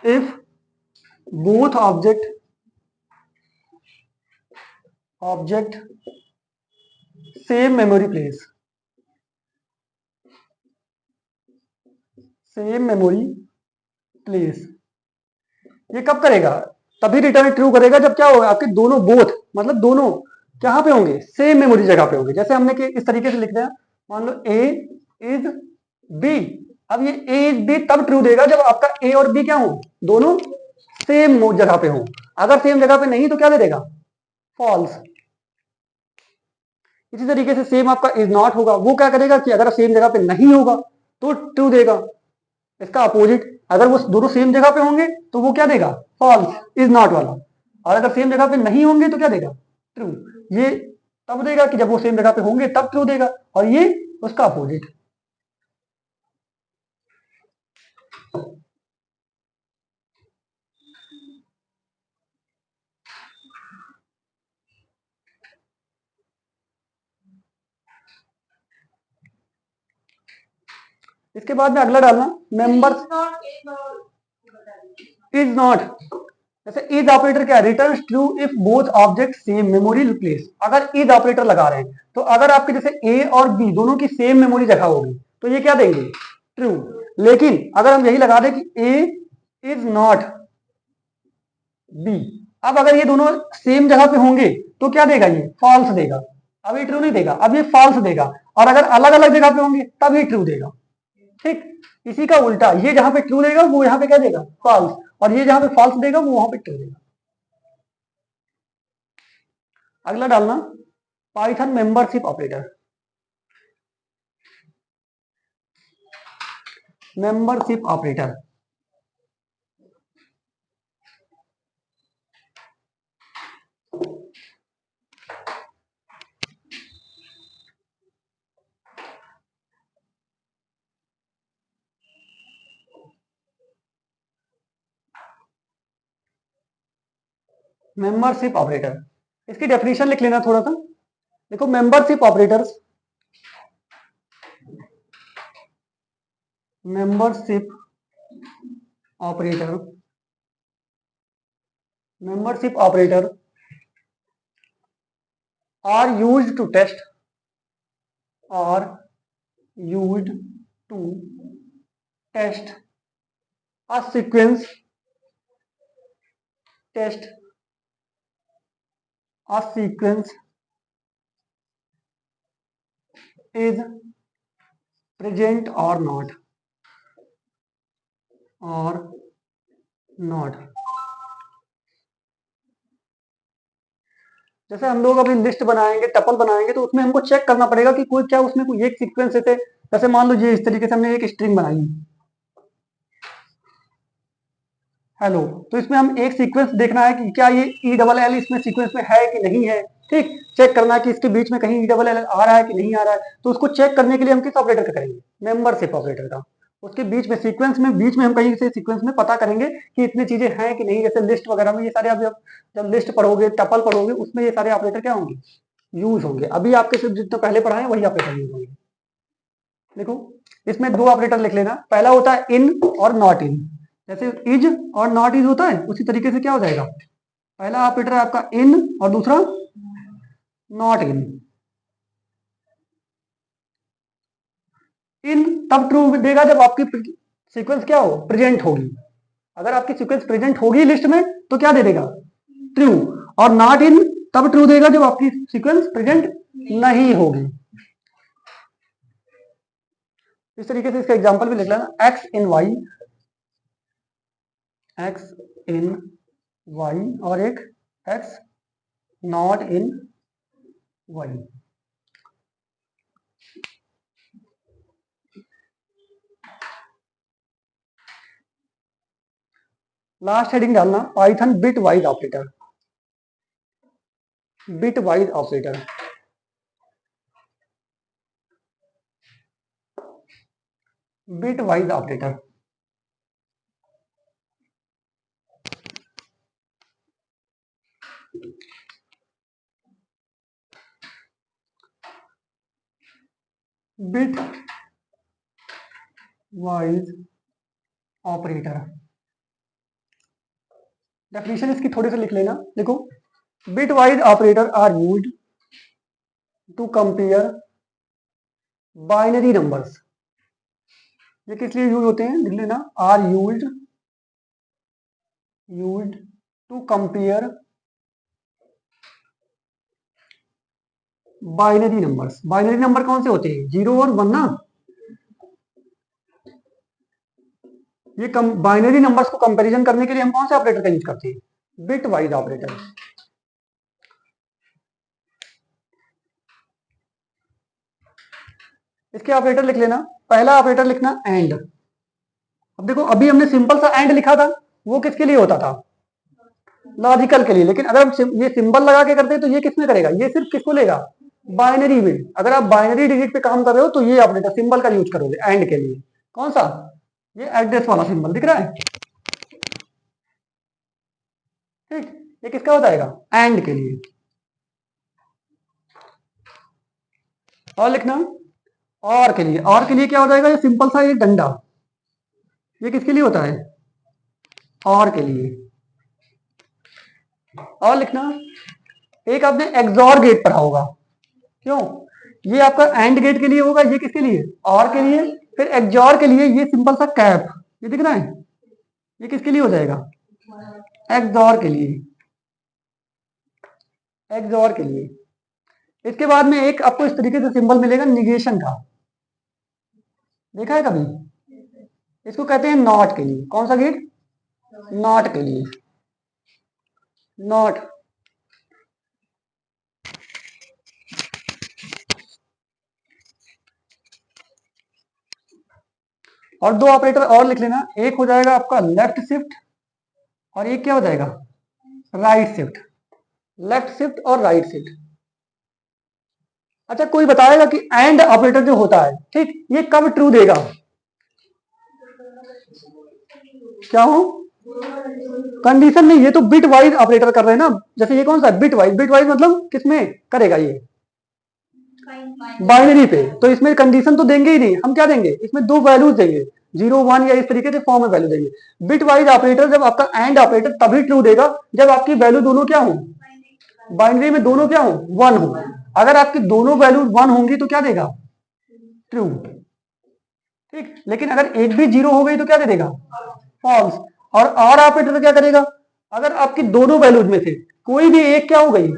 if both object same memory place, ये कब करेगा, तभी रिटर्न ट्रू करेगा जब क्या होगा, आपके दोनों बोथ मतलब दोनों कहां पे होंगे, सेम मेमोरी जगह पे होंगे। जैसे हमने कि इस तरीके से लिख दिया, मान लो ए इज बी, अब ये ए इज बी तब ट्रू देगा जब आपका ए और बी क्या हो, दोनों सेम जगह पे हो। अगर सेम जगह पे नहीं तो क्या दे देगा, फॉल्स। इसी तरीके से सेम आपका इज नॉट होगा, वो क्या करेगा कि अगर सेम जगह पे नहीं होगा तो ट्रू देगा। इसका अपोजिट, अगर वो दोनों सेम जगह पे होंगे तो वो क्या देगा, फॉल्स, इज नॉट वाला। और अगर सेम जगह पे नहीं होंगे तो क्या देगा, ट्रू। ये तब देगा कि जब वो सेम जगह पे होंगे तब ट्रू देगा, और ये उसका अपोजिट। इसके बाद में अगला डालना मेंबर इज नॉट। जैसे इज ऑपरेटर क्या, return true if both object same memory place. अगर इज ऑपरेटर लगा रहे हैं तो अगर आपके जैसे ए और बी दोनों की सेम मेमोरी जगह होगी तो ये क्या देंगे, ट्रू। लेकिन अगर हम यही लगा दें कि ए इज नॉट बी, अब अगर ये दोनों सेम जगह पे होंगे तो क्या देगा, ये फॉल्स देगा। अब ये ट्रू नहीं देगा, अब ये फॉल्स देगा। और अगर अलग अलग जगह पे होंगे तब ये ट्रू देगा। ठीक, इसी का उल्टा, ये जहां पे ट्रू देगा वो यहां पे क्या देगा, फॉल्स, और ये जहां पे फॉल्स देगा वो वहां पे ट्रू देगा। अगला डालना Python membership operator. Membership operator membership operator, इसकी डेफिनेशन लिख लेना थोड़ा सा। देखो membership operators, membership operator are used to test a sequence is present or not। जैसे हम लोग अभी लिस्ट बनाएंगे, टपल बनाएंगे, तो उसमें हमको चेक करना पड़ेगा कि कोई क्या उसमें कोई एक सीक्वेंस है। जैसे मान लो ये इस तरीके से हमने एक स्ट्रिंग बनाई, हेलो, तो इसमें हम एक सीक्वेंस देखना है कि क्या ये ई डबल एल इसमें सीक्वेंस में है कि नहीं है। ठीक, चेक करना है कि इसके बीच में कहीं ई डबल एल आ रहा है कि नहीं आ रहा है। तो उसको चेक करने के लिए हम किस ऑपरेटर का करेंगे, मेंबरशिप ऑपरेटर का। उसके बीच में सीक्वेंस में बीच में हम कहीं से सीक्वेंस में पता करेंगे कि इतनी चीजें हैं कि नहीं। जैसे लिस्ट वगैरह में ये सारे, अब जब लिस्ट पढ़ोगे, टपल पढ़ोगे, उसमें ये सारे ऑपरेटर क्या होंगे, यूज होंगे। अभी आपके सिर्फ जितना पहले पढ़ा है वही ऑपरेटर यूज होंगे। देखो इसमें दो ऑपरेटर लिख लेना, पहला होता है इन और नॉट इन। जैसे इज और नॉट इज होता है उसी तरीके से क्या हो जाएगा, पहला ऑपरेटर है आपका इन और दूसरा नॉट इन। इन तब ट्रू देगा जब आपकी सीक्वेंस क्या हो, प्रेजेंट होगी। अगर आपकी सीक्वेंस प्रेजेंट होगी लिस्ट में तो क्या दे देगा, ट्रू। और नॉट इन तब ट्रू देगा जब आपकी सीक्वेंस प्रेजेंट नहीं होगी। इस तरीके से इसका एग्जांपल भी लिख लेना, X in Y, X in Y, और एक X not in Y. Last heading डालना, Python bitwise operator, bitwise operator. Bitwise operator, bitwise operator. Definition इसकी थोड़ी सी लिख लेना, देखो, bitwise operator are used to compare binary numbers. ये किस लिए यूज होते हैं, लिख लेना, are used to compare binary numbers. Binary number कौन से होते हैं, 0 और 1 ना। ये बाइनरी नंबर्स को कंपैरिजन करने के लिए हम कौन से ऑपरेटर का यूज करते हैं, बिट वाइज ऑपरेटर। इसके ऑपरेटर लिख लेना, पहला ऑपरेटर लिखना एंड। अब देखो, अभी हमने सिंपल सा एंड लिखा था, वो किसके लिए होता था, लॉजिकल के लिए। लेकिन अगर हम ये सिंबल लगा के करते हैं तो ये किसमें करेगा, ये सिर्फ किसको लेगा, बाइनरी में। अगर आप बाइनरी डिजिट पे काम कर रहे हो तो ये ऑपरेटर सिंबल का यूज करोगे एंड के लिए। कौन सा, ये एड्रेस वाला सिंबल दिख रहा है, ठीक। ये किसका हो जाएगा, एंड के लिए। और लिखना, और के लिए। और के लिए क्या हो जाएगा, ये सिंपल सा एक डंडा, ये किसके लिए होता है, और के लिए। और लिखना, एक आपने एक्सॉर गेट पढ़ा होगा, क्यों, ये आपका एंड गेट के लिए होगा, ये किसके लिए, और के लिए। फिर एक्सॉर के लिए ये सिंपल सा कैप, ये दिख रहा है, ये किसके लिए हो जाएगा, एक्सॉर के लिए, एक्सॉर के लिए। इसके बाद में एक आपको इस तरीके से सिंबल मिलेगा निगेशन का, देखा है कभी, इसको कहते हैं नॉट के लिए। कौन सा गेट, नॉट के लिए, नॉट। और दो ऑपरेटर और लिख लेना, एक हो जाएगा आपका लेफ्ट शिफ्ट, और एक क्या हो जाएगा, राइट शिफ्ट। लेफ्ट शिफ्ट और राइट शिफ्ट। अच्छा, कोई बताएगा कि एंड ऑपरेटर जो होता है, ठीक, ये कब ट्रू देगा, क्या हो, कंडीशन में। ये तो बिट वाइज ऑपरेटर कर रहे हैं ना, जैसे ये कौन सा बिट वाइज, बिट वाइज मतलब किसमें करेगा, ये बाइनरी पे। तो इसमें कंडीशन तो देंगे ही नहीं, हम क्या देंगे, इसमें दो वैल्यूज देंगे, 0 1, या इस तरीके से फॉर्म में वैल्यू देंगे। बिट वाइज ऑपरेटर जब आपका एंड ऑपरेटर तभी ट्रू देगा जब आपकी वैल्यू दोनों क्या हो, बाइनरी में दोनों क्या हो, 1 हो। अगर आपकी दोनों वैल्यू 1 होंगी तो क्या देगा, ट्रू, ठीक। लेकिन अगर एक भी 0 हो गई तो क्या दे देगा, फॉल्स। और ऑपरेटर क्या करेगा, अगर आपकी दोनों वैल्यूज में से कोई भी एक क्या हो गई,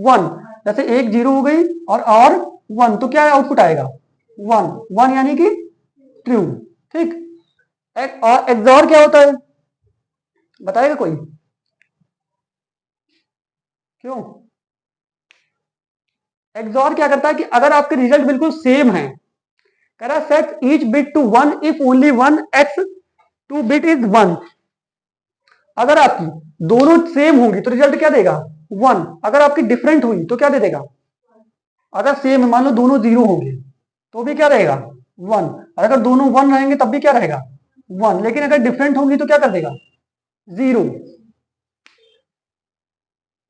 1, जैसे एक 0 हो गई और 1, तो क्या आउटपुट आएगा, 1 1, यानी कि ट्रू, ठीक। और एक्सॉर क्या होता है, बताएगा कोई, क्यों, एक्सॉर क्या करता है कि अगर आपके रिजल्ट बिल्कुल सेम है, कह रहा set each bit to 1 if only 1 x two bit is 1। अगर आपकी दोनों सेम होंगी तो रिजल्ट क्या देगा, 1। अगर आपकी डिफरेंट हुई तो क्या दे देगा, अगर सेम मान लो दोनों 0 होंगे तो भी क्या रहेगा, 1। और अगर दोनों 1 रहेंगे तब भी क्या रहेगा, 1। लेकिन अगर डिफरेंट होंगी तो क्या कर देगा, 0।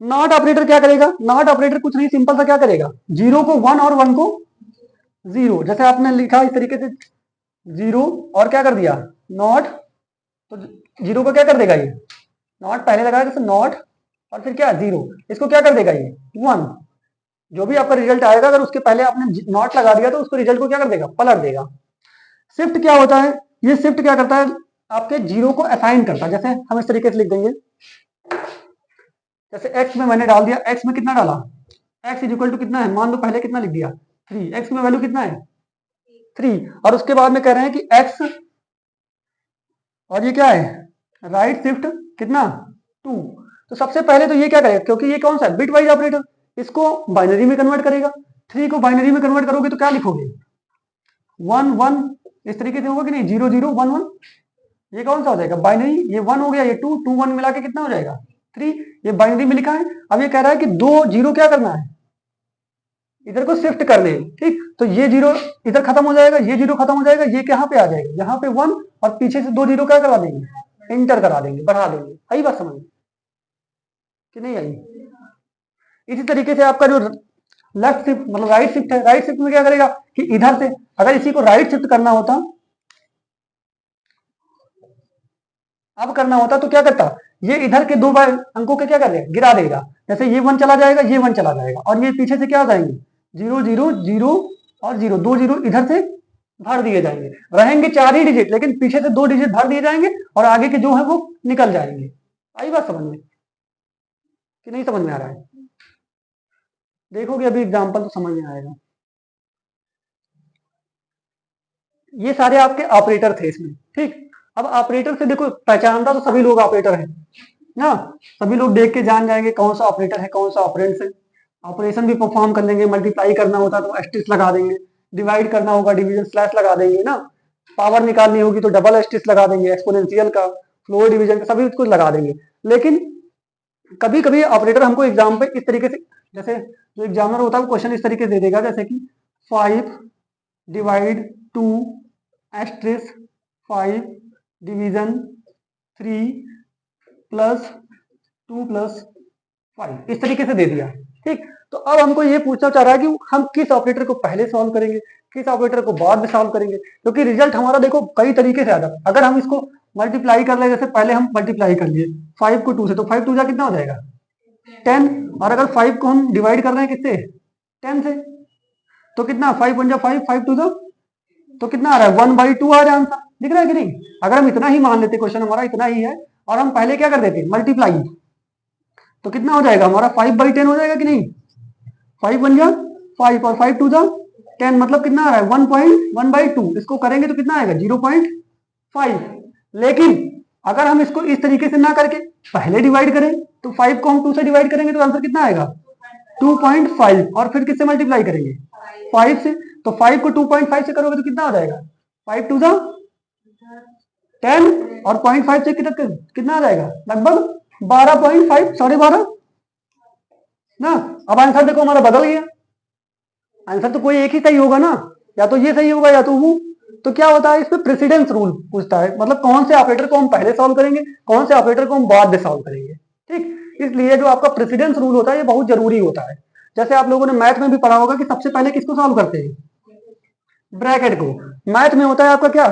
नॉट ऑपरेटर क्या करेगा, नॉट ऑपरेटर कुछ नहीं, सिंपल सा क्या करेगा, 0 को 1 और 1 को 0। जैसे आपने लिखा इस तरीके से 0 और क्या कर दिया, नॉट, तो 0 को क्या कर देगा, ये नॉट पहले लगाया जैसे नॉट, और फिर क्या 0, इसको क्या कर देगा, ये 1। जो भी आपका रिजल्ट आएगा अगर उसके पहले आपने नॉट लगा दिया तो उसको रिजल्ट को क्या कर देगा, पलट देगा। शिफ्ट क्या होता है, ये शिफ्ट क्या करता है, आपके जीरो को असाइन करता है। जैसे हम इस तरीके से लिख देंगे, जैसे x में मैंने डाल दिया, x में कितना डाला, x इज इक्वल टू कितना है, मान लो पहले कितना लिख दिया 3, x में वैल्यू कितना है 3, और उसके बाद में कह रहे हैं कि x, और ये क्या है राइट शिफ्ट कितना 2। तो सबसे पहले तो ये क्या करेगा, क्योंकि ये कौन सा है बिट वाइज ऑपरेटर, इसको बाइनरी में कन्वर्ट करेगा। 3 को बाइनरी में कन्वर्ट करोगे तो क्या लिखोगे 1 1, इस तरीके से होगा कि नहीं, 0 0 1 1, ये कौन सा हो जाएगा बाइनरी, ये 1 हो गया, ये 2 2 1 मिला के कितना हो जाएगा 3, ये बाइनरी में लिखा है। अब ये कह रहा है कि 2 0 क्या करना है, इधर को शिफ्ट कर ले, ठीक, तो ये 0 इधर खत्म हो जाएगा, ये 0 खत्म हो जाएगा, ये कहाँ पे आ जाएगा, यहाँ पे 1, और पीछे से 2 0 क्या करवा देंगे, इंटर करा देंगे, बढ़ा देंगे। आई बात समझ कि नहीं आई। इसी तरीके से आपका जो लेफ्ट शिफ्ट मतलब राइट शिफ्ट है, राइट शिफ्ट में क्या करेगा कि इधर से अगर इसी को राइट शिफ्ट करना होता, अब करना होता तो क्या करता, ये इधर के दो बार अंकों के क्या कर देगा गिरा देगा, जैसे ये 1 चला जाएगा, ये 1 चला जाएगा, और ये पीछे से क्या आ जाएंगे 0 0 0 और 0, 2 0 इधर से भर दिए जाएंगे, रहेंगे 4 ही डिजिट, लेकिन पीछे से 2 डिजिट भर दिए जाएंगे और आगे के जो है वो निकल जाएंगे। आई बात समझ में कि नहीं समझ में आ रहा है, देखोगे अभी एग्जाम्पल तो समझ में आएगा। ये सारे आपके ऑपरेटर थे इसमें, ठीक। अब ऑपरेटर से देखो पहचानता तो सभी लोग ऑपरेटर हैं ना, सभी लोग देख के जान जाएंगे कौन सा ऑपरेटर है कौन सा ऑपरेंड है। ऑपरेशन भी परफॉर्म कर लेंगे, मल्टीप्लाई करना होता तो एस्टिस लगा देंगे, डिवाइड करना होगा डिवीजन स्लैश लगा देंगे ना, पावर निकालनी होगी तो डबल एस्टिस लगा देंगे, एक्सपोनेंशियल का फ्लोर डिवीजन का सभी कुछ लगा देंगे। लेकिन कभी कभी ऑपरेटर हमको एग्जाम पे इस तरीके से, जैसे जो एग्जामिनर होता है वो क्वेश्चन इस तरीके से दे देगा, जैसे कि 5 डिवाइड 2 एस्ट्रिस 5 डिवीजन 3 प्लस 2 प्लस 5, इस तरीके से दे दिया, ठीक। तो अब हमको ये पूछना चाह रहा है कि हम किस ऑपरेटर को पहले सॉल्व करेंगे, किस ऑपरेटर को बाद में सॉल्व करेंगे, क्योंकि रिजल्ट हमारा देखो कई तरीके से आता है। अगर हम इसको मल्टीप्लाई कर ले, जैसे पहले हम मल्टीप्लाई कर लिए 5 को 2 से, तो 5 2 जा कितना हो जाएगा 10, और अगर 5 को हम डिवाइड कर रहे हैं किससे 10 से, तो कितना 5 1 जा 5 5 2 जा, तो कितना आ रहा है 1/2 आ रहा है आंसर, दिख रहा है कि नहीं। अगर हम इतना ही मान लेते, क्वेश्चन हमारा इतना ही है और हम पहले क्या कर देते मल्टीप्लाई, तो कितना हो जाएगा हमारा 5/10 हो जाएगा कि नहीं, 5 1 जा 5 और 5 2 जा 10, मतलब कितना आ रहा है 1.1/2, इसको करेंगे तो कितना आएगा 0.5। लेकिन अगर हम इसको इस तरीके से ना करके पहले डिवाइड करें, तो 5 को हम 2 से डिवाइड करेंगे तो आंसर कितना आएगा 2.5, और फिर किससे मल्टीप्लाई करेंगे 5 से, तो 5 को 2.5 से करोगे तो कितना हो जाएगा 5 2 जा 10, और 0.5 से कितना आ जाएगा लगभग 12.5, 12.5 ना। अब आंसर देखो हमारा बदल गया, आंसर तो कोई एक ही सही होगा ना, या तो ये सही होगा या तो वो। तो क्या होता है इसमें प्रेसिडेंस रूल पूछता है, मतलब कौन से ऑपरेटर को हम पहले सॉल्व करेंगे, कौन से ऑपरेटर को हम बाद में सॉल्व करेंगे, ठीक। इसलिए जो आपका प्रेसिडेंस रूल होता है ये बहुत जरूरी होता है। जैसे आप लोगों ने मैथ में भी पढ़ा होगा कि सबसे पहले किसको सॉल्व करते हैं, ब्रैकेट को। मैथ में होता है आपका क्या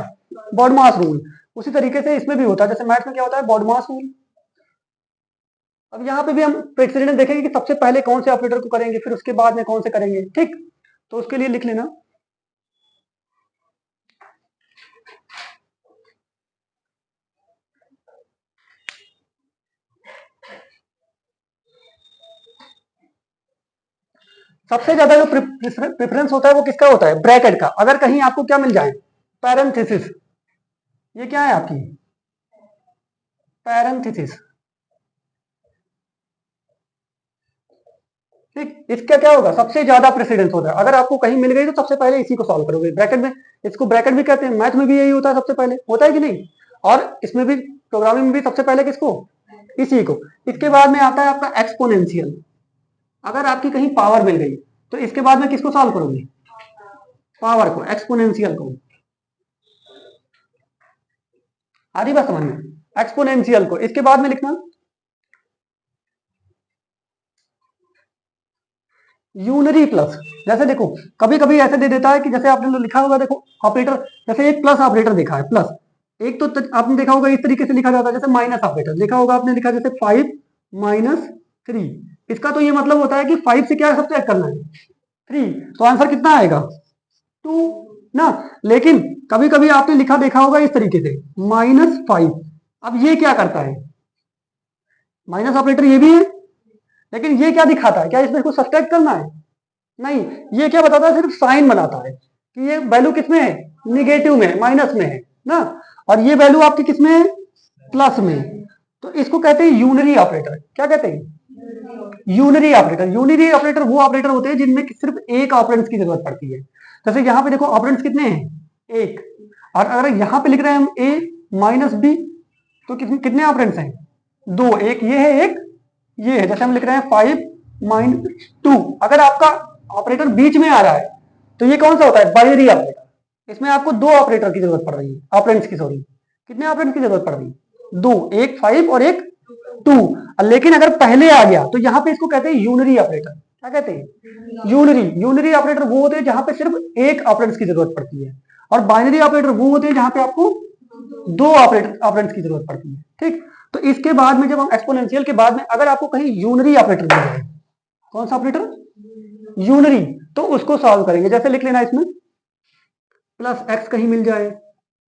बॉडमास रूल, उसी तरीके से इसमें भी होता है, जैसे मैथ में क्या होता है बॉडमास रूल। अब यहाँ पे भी हम प्रेसिडेंस देखेंगे कि सबसे पहले कौन से ऑपरेटर को करेंगे, फिर उसके बाद में कौन से करेंगे, ठीक। तो उसके लिए लिख लेना सबसे ज्यादा जो प्रेफरेंस होता है वो किसका होता है ब्रैकेट का। अगर कहीं आपको क्या मिल जाए पैरेंथेसिस, ये क्या है आपकी पैरेंथेसिस, ठीक, इसका क्या होगा सबसे ज्यादा प्रेसिडेंस होता है। अगर आपको कहीं मिल गई तो सबसे पहले इसी को सॉल्व करोगे, ब्रैकेट में, इसको ब्रैकेट भी कहते हैं, मैथ में भी यही होता है सबसे पहले, होता है कि नहीं। और इसमें भी प्रोग्रामिंग में भी सबसे पहले किसको, इसी को। इसके बाद में आता है आपका एक्सपोनेंशियल, अगर आपकी कहीं पावर मिल गई तो इसके बाद में किसको सॉल्व करोगे पावर को, एक्सपोनेंशियल को। आ रही बात समझ में, एक्सपोनेंशियल को इसके बाद में लिखना यूनरी प्लस। जैसे देखो कभी कभी ऐसे दे देता है कि जैसे आपने लिखा होगा, देखो ऑपरेटर, जैसे एक प्लस ऑपरेटर देखा है, प्लस एक तो आपने देखा होगा इस तरीके से लिखा जाता है, जैसे माइनस ऑपरेटर देखा होगा आपने, लिखा जैसे 5 - 3, इसका तो ये मतलब होता है कि 5 से क्या सब्ट्रैक्ट करना है 3, तो आंसर कितना आएगा 2। ना। लेकिन कभी कभी आपने लिखा देखा होगा इस तरीके से -5। अब ये क्या करता है, माइनस ऑपरेटर ये भी है, लेकिन ये क्या दिखाता है, क्या इसमें कुछ सब्सट्रैक्ट करना है, नहीं, ये क्या बताता है, सिर्फ साइन बनाता है कि ये वैल्यू किसमें है, निगेटिव में, माइनस में है ना, और ये वैल्यू आपकी किसमें है, प्लस में। तो इसको कहते हैं यूनरी ऑपरेटर। क्या कहते हैं, यूनरी ऑपरेटर। यूनरी ऑपरेटर वो ऑपरेटर होते हैं जिनमें सिर्फ एक ऑपरेंड्स की जरूरत पड़ती है। जैसे यहाँ पे देखो ऑपरेंड्स कितने हैं, एक, और अगर यहाँ पे लिख रहे हैं हम a माइनस बी, तो कितने ऑपरेंड्स हैं, दो, एक ये है, एक ये है। जैसे हम लिख रहे हैं 5-2, अगर आपका ऑपरेटर बीच में आ रहा है तो ये कौन सा होता है, बाइनरी ऑपरेटर। इसमें आपको दो ऑपरेटर की जरूरत पड़ रही है, ऑपरेंड्स की, सॉरी, कितने ऑपरेंड्स की जरूरत पड़ रही है, दो, एक 5 और एक 2। लेकिन अगर पहले आ गया तो यहाँ पे इसको कहते हैं यूनरी ऑपरेटर। क्या कहते हैं, यूनरी। यूनरी ऑपरेटर वो होते हैं जहां पे सिर्फ एक ऑपरेंड्स की जरूरत पड़ती है, और बाइनरी ऑपरेटर वो होते हैं जहां पे आपको दो ऑपरेंड्स की जरूरत पड़ती है। ठीक, तो इसके बाद में जब हम एक्सपोनेंशियल के बाद में अगर आपको कहीं यूनरी ऑपरेटर मिल जाए, कौन सा ऑपरेटर, यूनरी, तो उसको सॉल्व करेंगे। जैसे लिख लेना इसमें प्लस एक्स कहीं मिल जाए,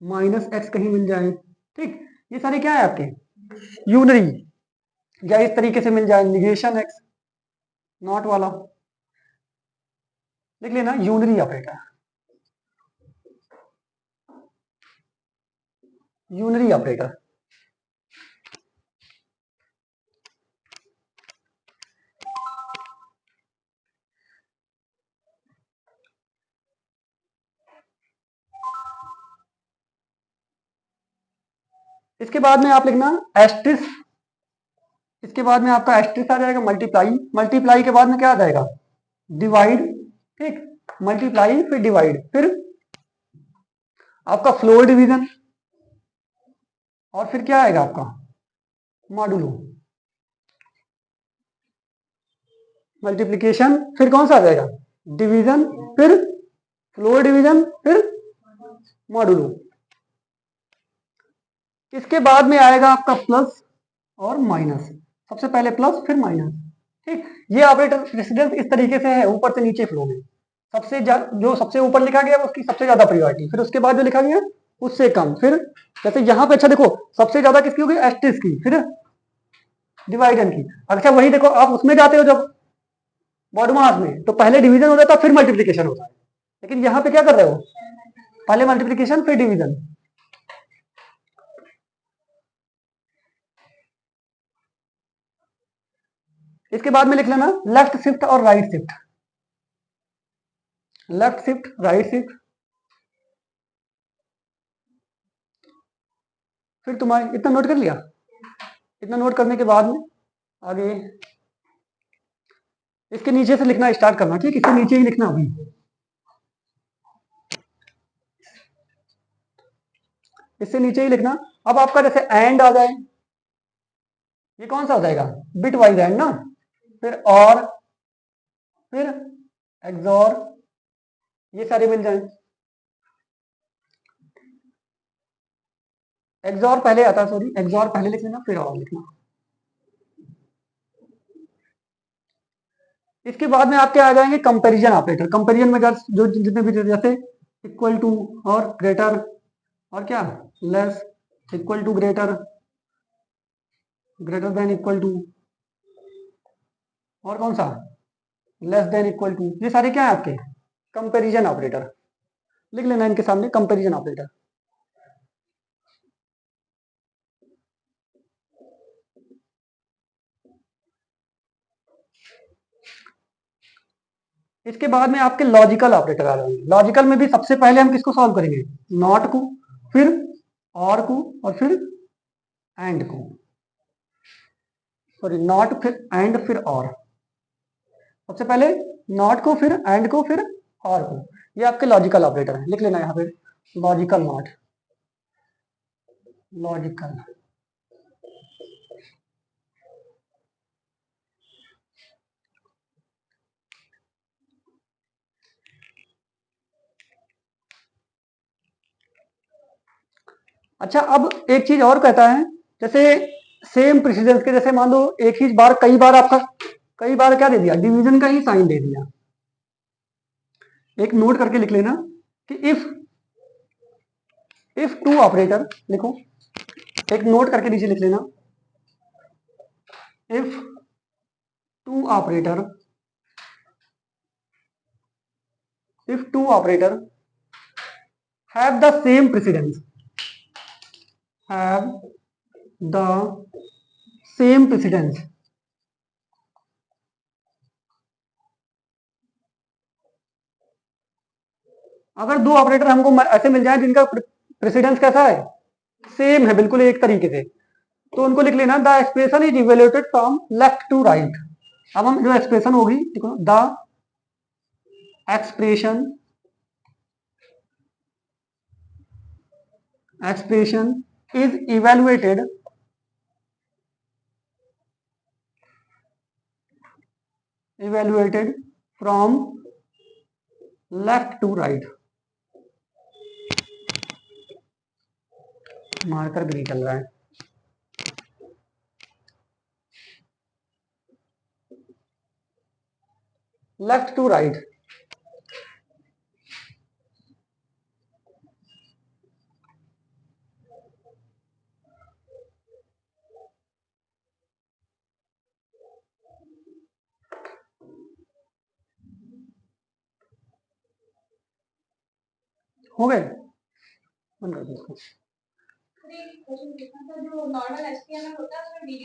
माइनस एक्स कहीं मिल जाए। ठीक, ये सारे क्या है आपके यूनरी। या इस तरीके से मिल जाए निगेशन एक्स, नॉट वाला, लिख लेना यूनरी ऑपरेटर, यूनरी ऑपरेटर। इसके बाद में आप लिखना एस्ट्रिस, इसके बाद में आपका एस्ट्रिस आ जाएगा, मल्टीप्लाई, मल्टीप्लाई के बाद में क्या आ जाएगा, डिवाइड। ठीक, मल्टीप्लाई फिर डिवाइड, फिर आपका फ्लोर डिवीजन, और फिर क्या आएगा आपका मॉडुलो, मल्टीप्लीकेशन, फिर कौन सा आ जाएगा, डिवीजन, फिर फ्लोर डिवीजन, फिर मॉडुलो। इसके बाद में आएगा आपका प्लस और माइनस, सबसे पहले प्लस फिर माइनस। ठीक, ये ऑपरेटर प्रेसिडेंस इस तरीके से है, ऊपर से नीचे फ्लो में, जो सबसे ऊपर लिखा गया उसकी सबसे ज्यादा प्रायोरिटी, फिर उसके बाद जो लिखा गया उससे कम, फिर जैसे यहाँ पे, अच्छा देखो सबसे ज्यादा किसकी होगी, एस्ट्रिस की, फिर डिवाइडन की। अच्छा वही देखो आप उसमें जाते हो जब बॉडमास में, तो पहले डिवीजन हो जाता है फिर मल्टीप्लीकेशन होता है, लेकिन यहाँ पे क्या कर रहे हो, पहले मल्टीप्लीकेशन फिर डिवीजन। इसके बाद में लिख लेना लेफ्ट शिफ्ट और right shift, left shift right shift. फिर तुम्हारे इतना नोट कर लिया, इतना नोट करने के बाद में आगे इसके नीचे से लिखना स्टार्ट करना। ठीक, इसके नीचे ही लिखना अभी, इससे नीचे ही लिखना। अब आपका जैसे एंड आ जाए, ये कौन सा हो जाएगा, बिट वाइज एंड ना, फिर और, फिर एक्सॉर, ये सारे मिल जाए। एक्सॉर पहले आता है, सॉरी, एक्सॉर पहले लिख लेना, फिर और लिखना। इसके बाद में आपके आ जाएंगे कंपैरिजन ऑपरेटर। कंपैरिजन में जो जितने भी, जैसे इक्वल टू और ग्रेटर, और क्या less, equal to greater, greater than equal to, और कौन सा लेस देन इक्वल टू, ये सारे क्या है आपके कंपैरिजन ऑपरेटर। लिख लेना इनके सामने कंपैरिजन ऑपरेटर। इसके बाद में आपके लॉजिकल ऑपरेटर आ जाएंगे। लॉजिकल में भी सबसे पहले हम किसको सॉल्व करेंगे, नॉट को, फिर और को, और फिर एंड को, सॉरी नॉट फिर एंड फिर और, सबसे पहले नॉट को, फिर एंड को, फिर और को। ये आपके लॉजिकल ऑपरेटर है, लिख लेना यहाँ पे लॉजिकल नॉट, लॉजिकल। अच्छा अब एक चीज और कहता है, जैसे सेम प्रेसिडेंस के, जैसे मान लो एक ही बार कई बार आपका, कई बार क्या दे दिया, डिवीजन का ही साइन दे दिया। एक नोट करके लिख लेना, कि इफ टू ऑपरेटर, लिखो, एक नोट करके नीचे लिख लेना, if two operator have the same precedence, have the same precedence, अगर दो ऑपरेटर हमको ऐसे मिल जाए जिनका प्रेसिडेंस कैसा है, सेम है, बिल्कुल एक तरीके से, तो उनको लिख लेना the expression is evaluated from left to right. अब हम जो एक्सप्रेशन होगी, देखो, the expression is evaluated from left to right. Marker भी नहीं चल रहा है। लेफ्ट टू राइट, हो गए, बंद कर दो इसको। जो नॉर्मल HTML होता है उसमें